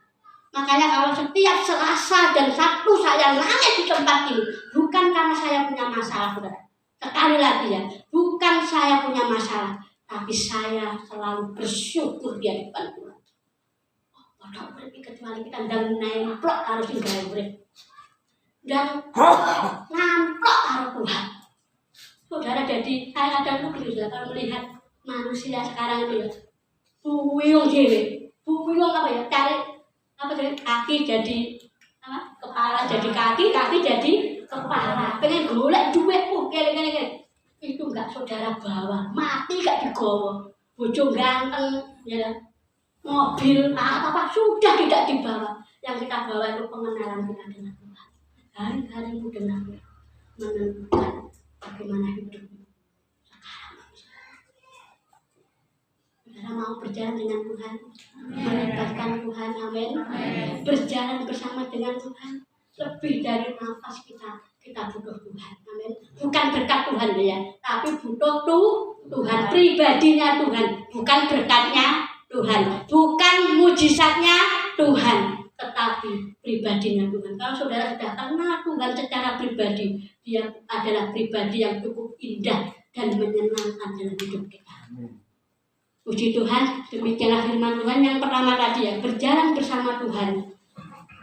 Makanya kalau setiap Selasa dan Sabtu saya nangis di tempat ini, bukan karena saya punya masalah, saudara. Sekali lagi ya, bukan saya punya masalah, tapi saya selalu bersyukur di hadapan Tuhan. Padahal berarti kecuali kita dan nemplok harus tinggal urip. Dan namplok harus Tuhan. Saudara, jadi saya kadang kalau melihat manusia sekarang itu ya, buyung dewe, buyung apa ya, cari apa jadi kaki jadi apa kepala jadi kaki jadi kepala pengen golek duit kene itu enggak saudara bawa mati gak digowo bojo ganteng ya mobil apa sudah tidak dibawa yang kita bawa itu pengenalan kita dengan Tuhan hari-harimu dengan menentukan bagaimana hidupmu sekarang. Saudara mau berjalan dengan Tuhan, melibatkan Tuhan, amin. Berjalan bersama dengan Tuhan, lebih dari nafas kita butuh Tuhan, amin. Bukan berkat Tuhan ya, tapi butuh Tuhan, pribadinya Tuhan, bukan berkatnya Tuhan, bukan mujizatnya Tuhan, tetapi pribadinya Tuhan. Kalau saudara sudah kenal Tuhan secara pribadi, dia adalah pribadi yang cukup indah dan menyenangkan dalam hidup kita. Puji Tuhan, demikianlah firman Tuhan yang pertama tadi ya, berjalan bersama Tuhan.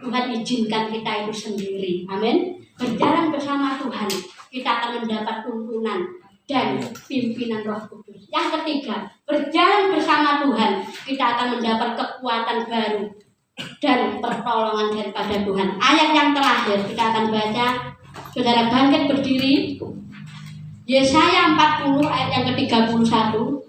Tuhan izinkan kita itu sendiri, amin. Berjalan bersama Tuhan, kita akan mendapat tuntunan dan pimpinan Roh Kudus. Yang ketiga, berjalan bersama Tuhan, kita akan mendapat kekuatan baru dan pertolongan daripada Tuhan. Ayat yang terakhir kita akan baca, saudara bangkit berdiri. Yesaya 40 ayat yang ke-31.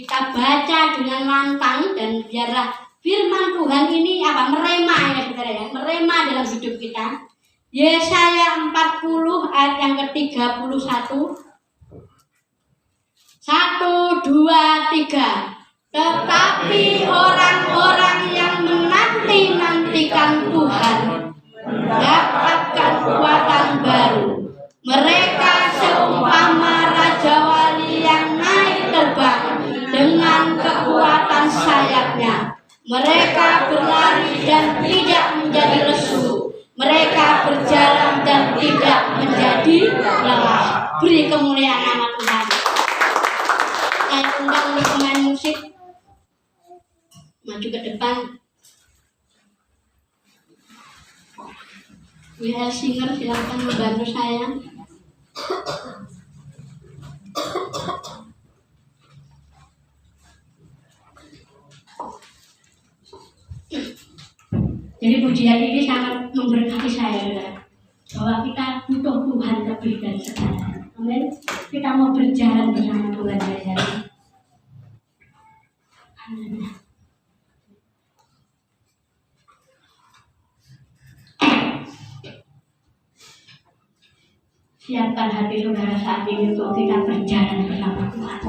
kita baca dengan lantang dan biarlah firman Tuhan ini merema ya saudara ya, merema dalam hidup kita. Yesaya 40 ayat yang ke-31. 1, 2, 3. Tetapi orang-orang yang menanti-nantikan Tuhan mendapatkan kekuatan baru. Mereka seumpama raja wali yang naik terbang dengan kekuatan sayapnya. Mereka berlari dan tidak menjadi lesu. Mereka berjalan dan tidak menjadi lelah. Beri kemuliaan nama Tuhan. Saya undang untuk pemain musik maju ke depan. WL Singer silakan membantu saya. Jadi pujian ini sangat memberkati saya, bahwa kita butuh Tuhan lebih dari segalanya. Amin. Kita mau berjalan bersama Tuhan hari-hari. Amin. Siapkan hati saudara saat ini untuk kita berjalan bersama Tuhan.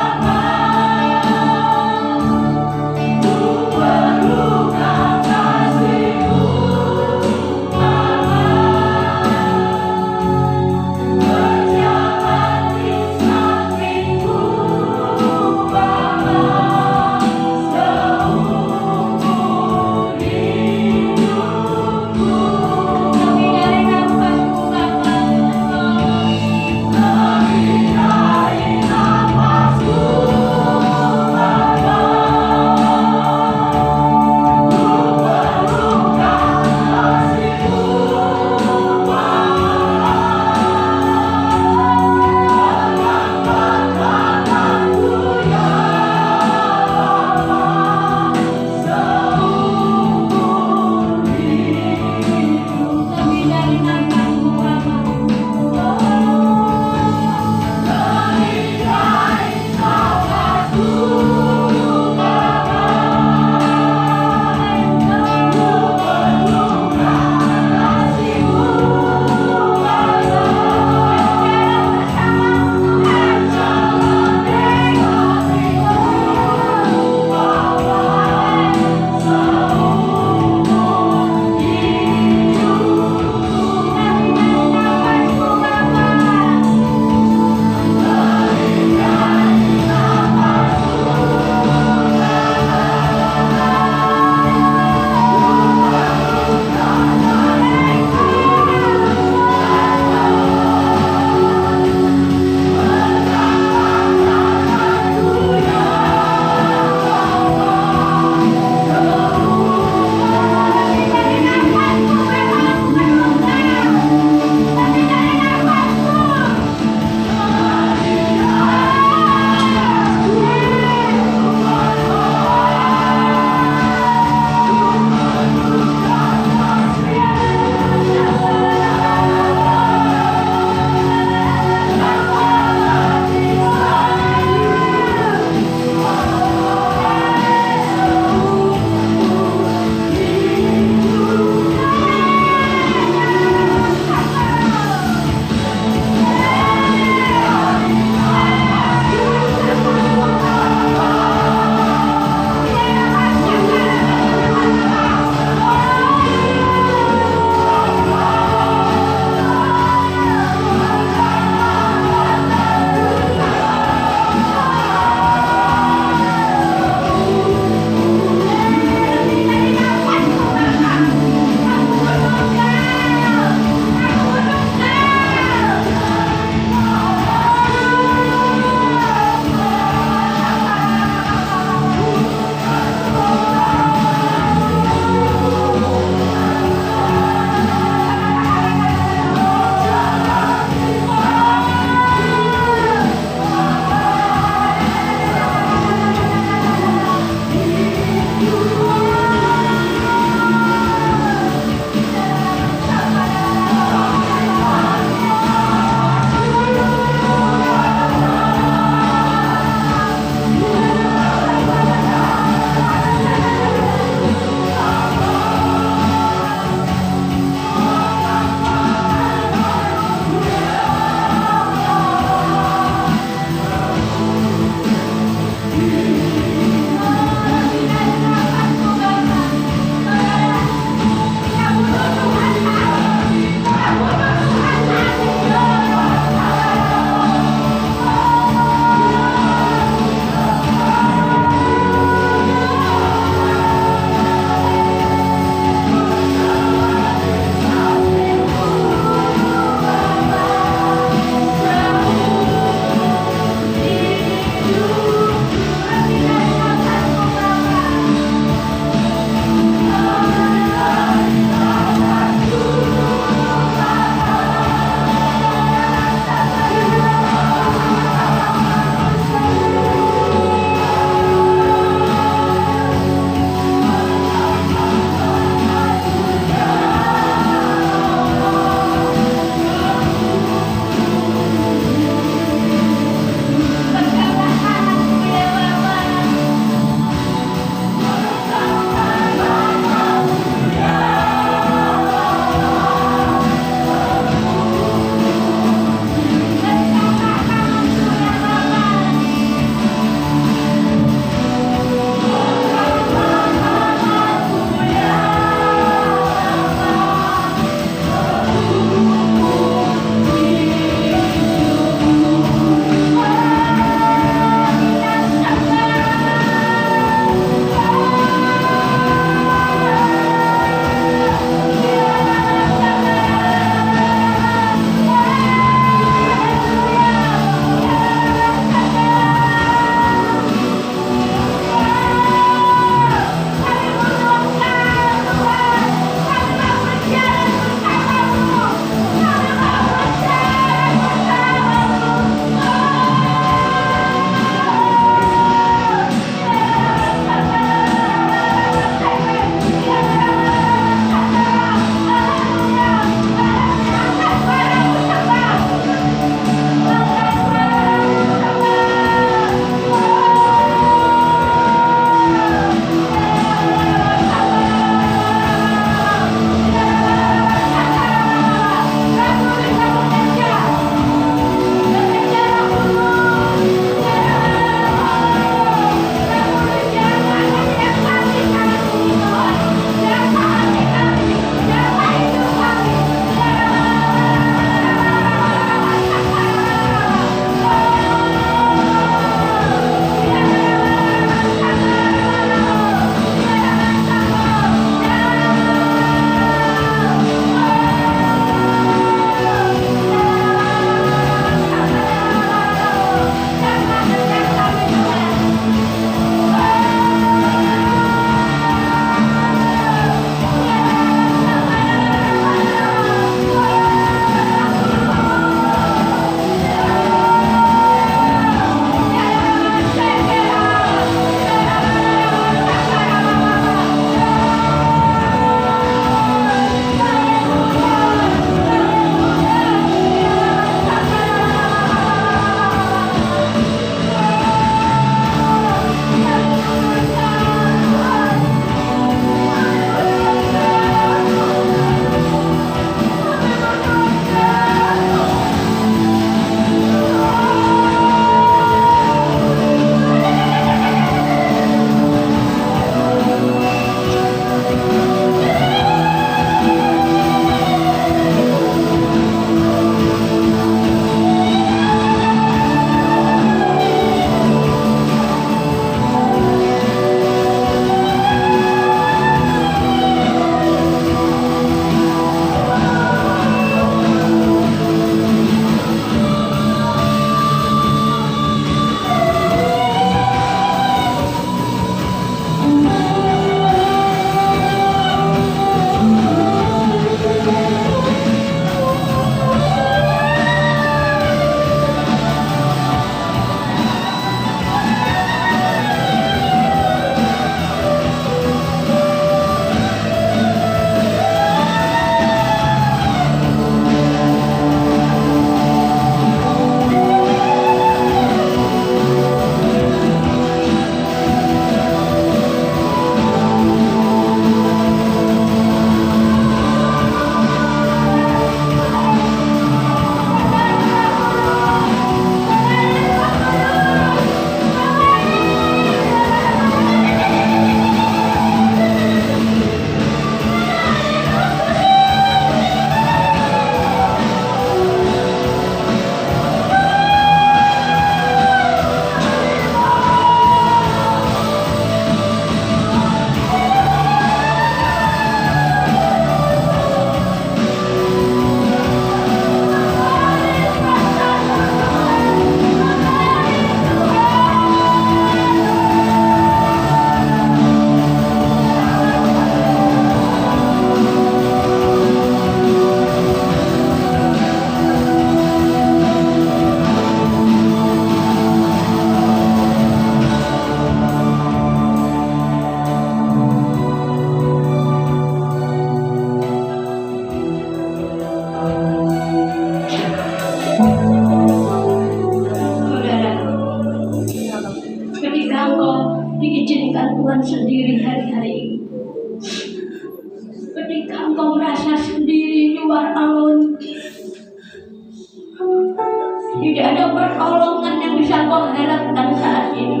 Tidak ada pertolongan yang bisa kau harapkan saat ini.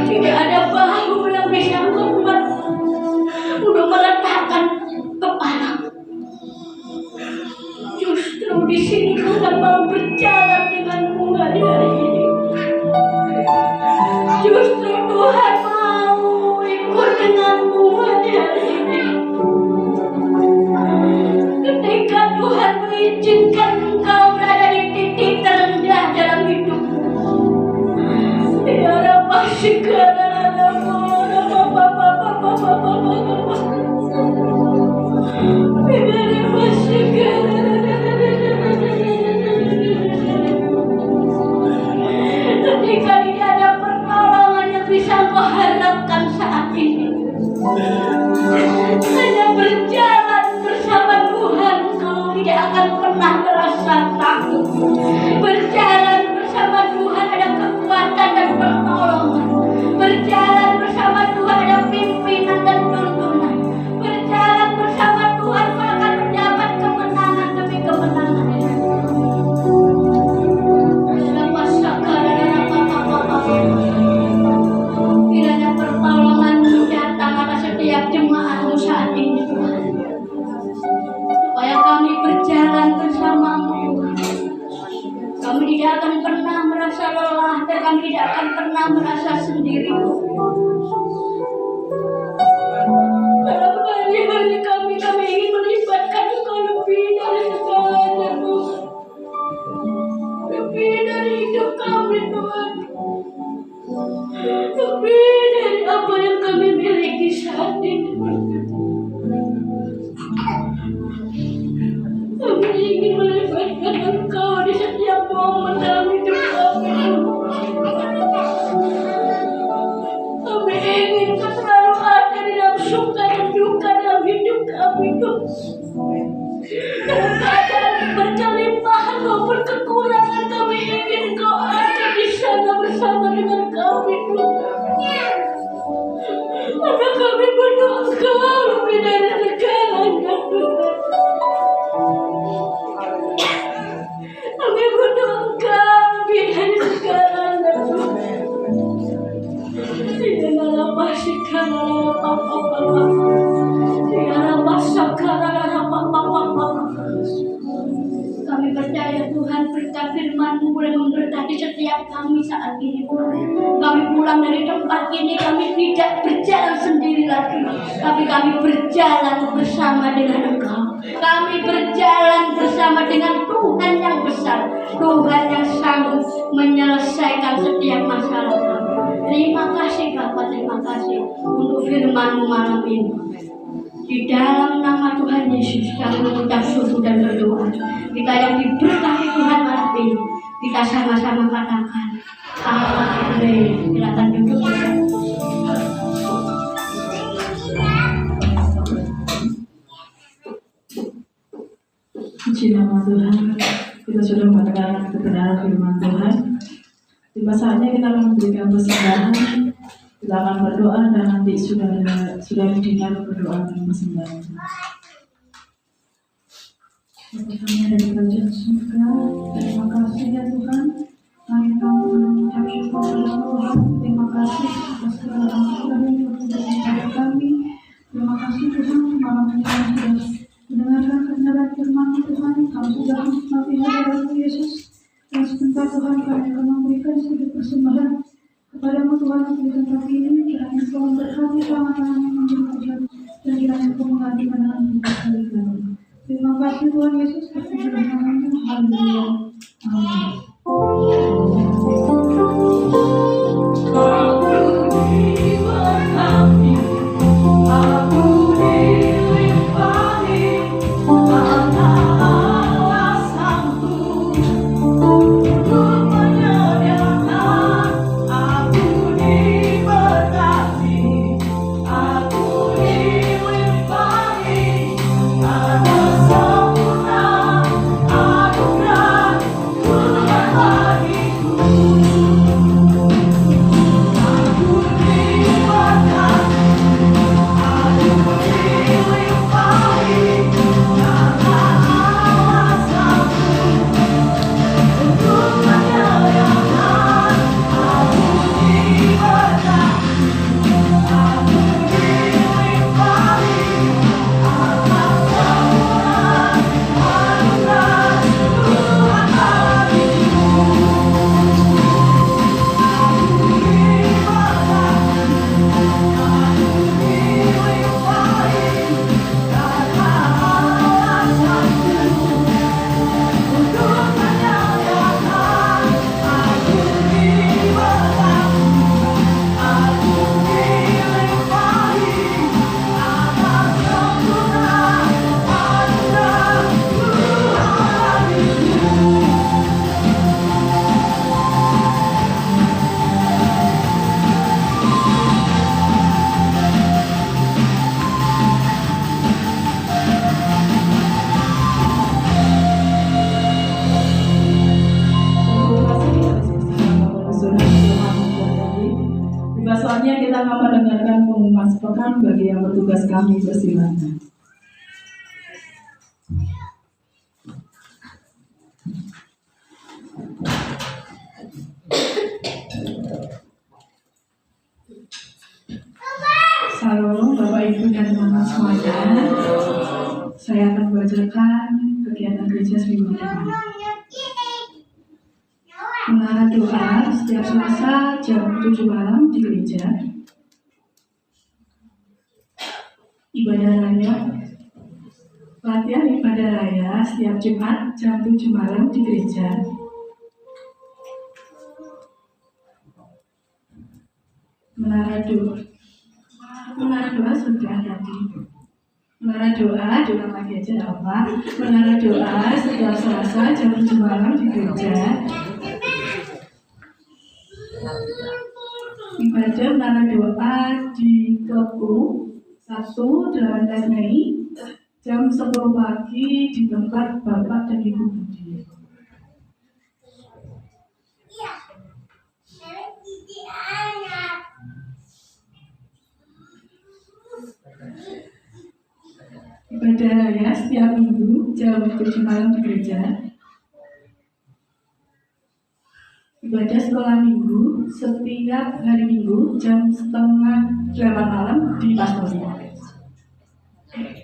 Tidak ada bahu yang bisa kau buat untuk meletakkan kepala. Justru di sini Tuhan mau berjalan denganmu hari-hari ini. Justru Tuhan mau ikut denganmu hari-hari ini. Ketika Tuhan mengizinkan engkau berada di titik terendah dalam hidupmu, ya Rabbi segala ketika tidak ada pertolongan yang bisa kau harapkan saat ini, hanya berjalan bersama Tuhan kau tidak akan pernah merasa takut. Berjalan bersama Tuhan ada kekuatan dan pertolongan. Berjalan bersama Tuhan ada pimpinan dan tuntunan. Berjalan bersama Tuhan kau akan mendapat kemenangan demi kemenangan. Kiranya pertolongan-Mu datang atas setiap jemaat-Mu saat ini, Tuhan. Supaya kami berjalan bersama-Mu, Tuhan. Kami tidak akan pernah merasa lelah dan kami tidak akan pernah merasa sendiri. Dalam hari-hari kami ingin melibatkan Engkau lebih dari segalanya, Tuhan. Lebih dari hidup kami, Tuhan. Lebih dari apa yang kami miliki saat ini. Kami ingin melibatkan Engkau di setiap momen dalam hidup kami. Kami ingin Kau selalu ada di dalam suka dan duka dalam hidup kami. Dalam keadaan berkelimpahan maupun kekurangan, kami ingin Kau ada di sana bersama dengan kami, Tuhan. Karena kami butuh Engkau lebih dari segalanya, Tuhan. Kami butuh Engkau lebih dari segalanya, Tuhan. Tidaklah pasti kalau apa-apa. Tidaklah segala apa-apa. Kami percaya Tuhan berkat firman-Mu boleh memberkati setiap kami saat ini. Kami pulang dari tempat ini, kami tidak berjalan sendiri lagi, tapi kami berjalan bersama dengan Engkau. Kami berjalan bersama dengan Tuhan yang besar, Tuhan yang sanggup menyelesaikan setiap masalah kami. Terima kasih Bapa, terima kasih untuk firman-Mu malam ini. Di dalam nama Tuhan Yesus kami mengucap syukur dan berdoa. Kita yang diberkati Tuhan malam ini, kita sama-sama katakan amin. Silakan duduk. Puji nama Tuhan. Kita sudah mendengarkan kebenaran firman Tuhan. Tiba saatnya kita memberikan persembahan. Kita akan berdoa dan nanti sudah didengar berdoa dan persembahan. Bapa kami dari kerajaan surga, terima kasih ya Tuhan. Mari kami mengucap syukur kepada Tuhan. Terima kasih atas segala anugerah yang Tuhan berikan kepada kami. Terima kasih Tuhan, malam ini kami sudah mendengarkan kebenaran firman Tuhan. Kami sudah menikmati hadirat Yesus. Dan sebentar Tuhan kami akan memberikan sedikit persembahan kepadamu Tuhan untuk tempat ini. Kiranya Engkau memberkati tangan-tangan yang memberi pujian dan kiranya Engkau mengganti pandangan kita sekali kali. Terima kasih Tuhan Yesus atas firman-Mu. Haleluya. Amin. Ada sempurna anugerah bersama mendengarkan pengumuman sepekan bagi yang bertugas kami persilakan. Salam Bapak Ibu dan teman-teman semuanya. Saya akan membacakan kegiatan gereja seminggu depan. Menara doa setiap Selasa jam 7 malam di gereja. Ibadah raya, latihan ibadah raya setiap Jumat jam 7 malam di gereja. Menara doa sudah tadi. Menara doa lagi aja nggak apa. Menara doa setiap Selasa jam 7 malam di gereja. Ibadah menara doa di Klubku 1 18 Mei jam 10 pagi di tempat Bapak dan Ibu Budi. Ibadah raya setiap minggu jam 7 malam di gereja. Ibadah sekolah minggu setiap hari Minggu jam 7:30 malam di Pastori.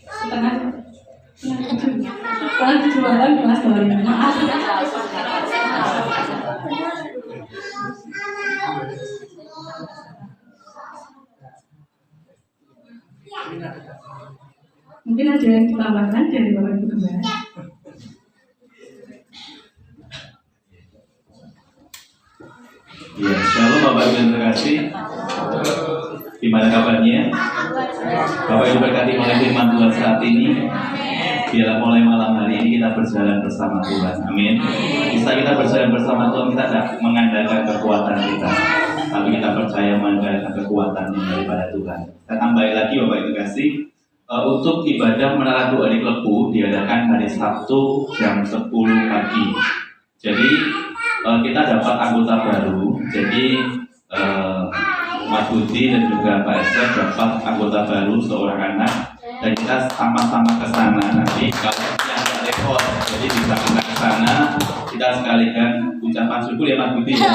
Setengah 7 malam di Pastori. Maaf. Mungkin ada yang ditambahkan dari Bapak Ibu Gembala. Ya, shalom Bapak Ibu yang terkasih. Gimana kabarnya? Bapak Ibu berkati oleh firman Tuhan saat ini. Biarlah mulai malam hari ini kita berjalan bersama Tuhan. Amin. Bisa kita berjalan bersama Tuhan, kita tidak mengandalkan kekuatan kita, tapi kita percaya mengandalkan kekuatan yang daripada Tuhan. Kita tambahin lagi Bapak Ibu kasih. Untuk ibadah menara doa di Klubku diadakan hari Sabtu jam 10 pagi. Jadi kita dapat anggota baru. Jadi Mas Budi dan juga Pak Esther dapat anggota baru seorang anak, dan kita sama-sama ke sana nanti. Kalau yang ada repot, jadi bisa kita ke sana. Kita sekalian ucapan syukur ya Mas Budi ya.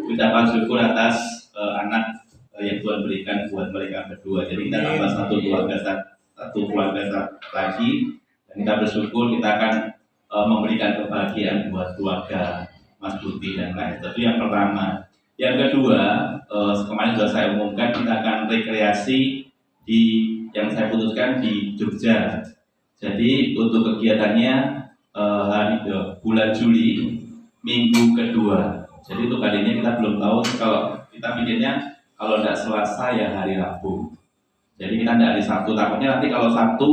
Ucapan syukur atas anak yang Tuhan berikan buat mereka berdua. Jadi kita tambah satu keluarga lagi, dan kita bersyukur kita akan memberikan kebahagiaan buat keluarga Mas Budi dan Kak Esther. Itu yang pertama. Yang kedua, kemarin sudah saya umumkan, kita akan rekreasi di yang saya putuskan di Jogja. Jadi untuk kegiatannya bulan Juli minggu kedua. Jadi untuk kali ini kita belum tahu, kalau kita pikirnya kalau tidak Selasa ya hari Rabu. Jadi kita tidak hari Sabtu, takutnya nanti kalau Sabtu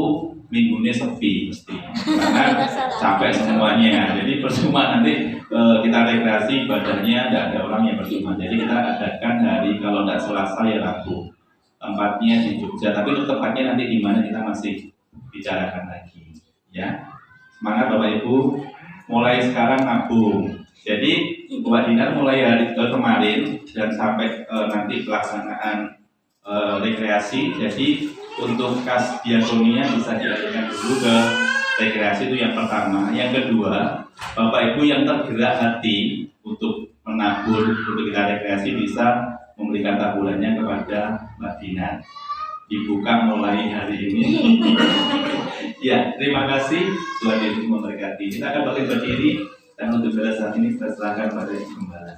minggu ini sepi mesti, karena capek semuanya. Jadi percuma nanti kita rekreasi ibadahnya tidak ada orang yang percuma. Jadi kita adakan hari kalau tidak Selasa ya Rabu. Tempatnya di Jogja, tapi untuk tempatnya nanti di mana kita masih bicarakan lagi. Ya, semangat Bapak Ibu. Mulai sekarang nabung. Jadi Bapak Dinar mulai hari kemarin dan sampai nanti pelaksanaan rekreasi. Jadi untuk kas diakonia bisa dialihkan dulu ke rekreasi, itu yang pertama. Yang kedua, Bapak Ibu yang tergerak hati untuk menabur untuk kita rekreasi bisa memberikan taburannya kepada Mbak Dinar. Dibuka mulai hari ini. Ya, terima kasih. Tuhan Yesus memberkati. Kita akan berdiri dan untuk pada saat ini kita serahkan pada Ibu Gembala.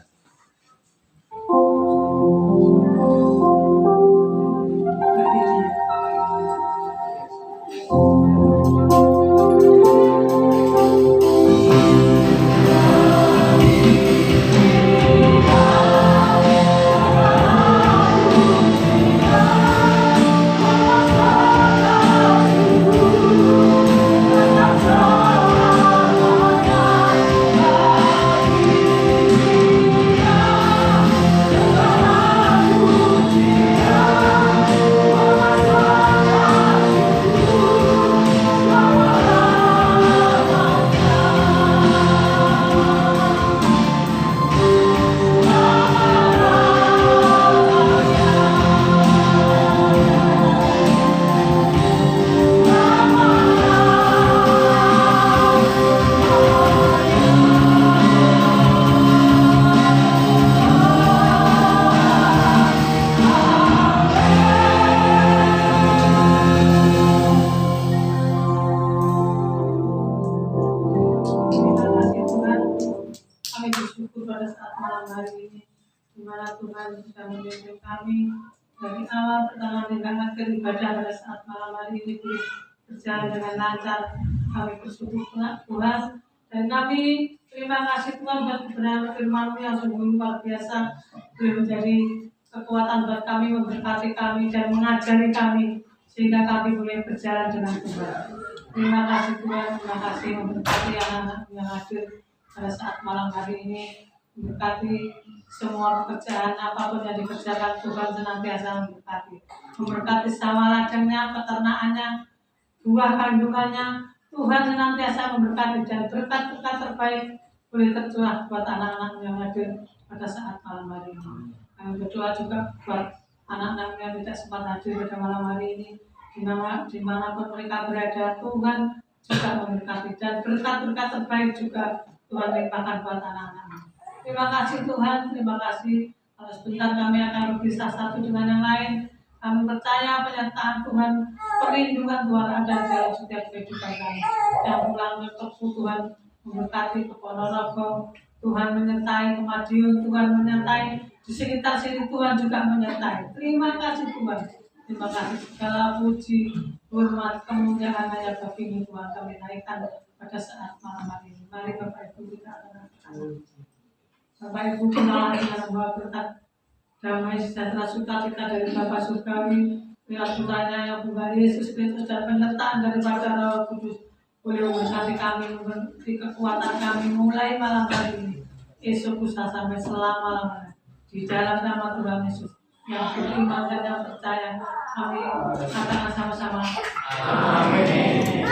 bersyukur pada saat malam hari ini, di mana Tuhan sudah membimbing kami dari awal pertengahan hingga akhir ibadah pada saat malam hari ini berjalan dengan lancar. Kami bersyukur Tuhan, dan kami terima kasih Tuhan buat kebenaran firman-Mu yang sungguh luar biasa, boleh menjadi kekuatan buat kami, memberkati kami dan mengajari kami sehingga kami boleh berjalan dengan Tuhan. Terima kasih Tuhan, terima kasih memberkati anak-anak yang hadir pada saat malam hari ini, memberkati semua pekerjaan apapun yang dikerjakan Tuhan senantiasa memberkati sawah ladangnya, peternakannya, buah kandungannya. Tuhan senantiasa memberkati dan berkat-berkat terbaik boleh tercurah buat anak-anak yang hadir pada saat malam hari ini. Kami berdoa juga buat anak-anak yang tidak sempat hadir pada malam hari ini, dimanapun mereka berada, Tuhan juga memberkati dan berkat-berkat terbaik juga Tuhan limpahkan buat anak-anak. Terima kasih Tuhan, terima kasih. Kalau sebentar kami akan berpisah satu dengan yang lain, kami percaya penyertaan Tuhan, perlindungan Tuhan ada dalam setiap kehidupan kami. Yang pulang ke Tuhan memberkati ke Ponorogo, Tuhan menyertai ke Madiun, Tuhan menyertai di sekitar sini, Tuhan juga menyertai. Terima kasih Tuhan. Terima kasih segala puji, hormat, kemuliaan hanya bagi Tuhan kami naikkan pada saat malam hari ini. Mari Bapak Ibu kita akan Bapak Ibu kenalan dengan membawa berkat damai sejahtera sukacita dari Bapa Surgawi, lihat putranya yang Tuhan Yesus Kristus dan penyertaan daripada Roh Kudus boleh memberkati kami, memberi kekuatan kami mulai malam hari ini, esok lusa sampai selama-lamanya di dalam nama Tuhan Yesus. Yang beriman dan yang percaya, kami katakan sama-sama. Amin.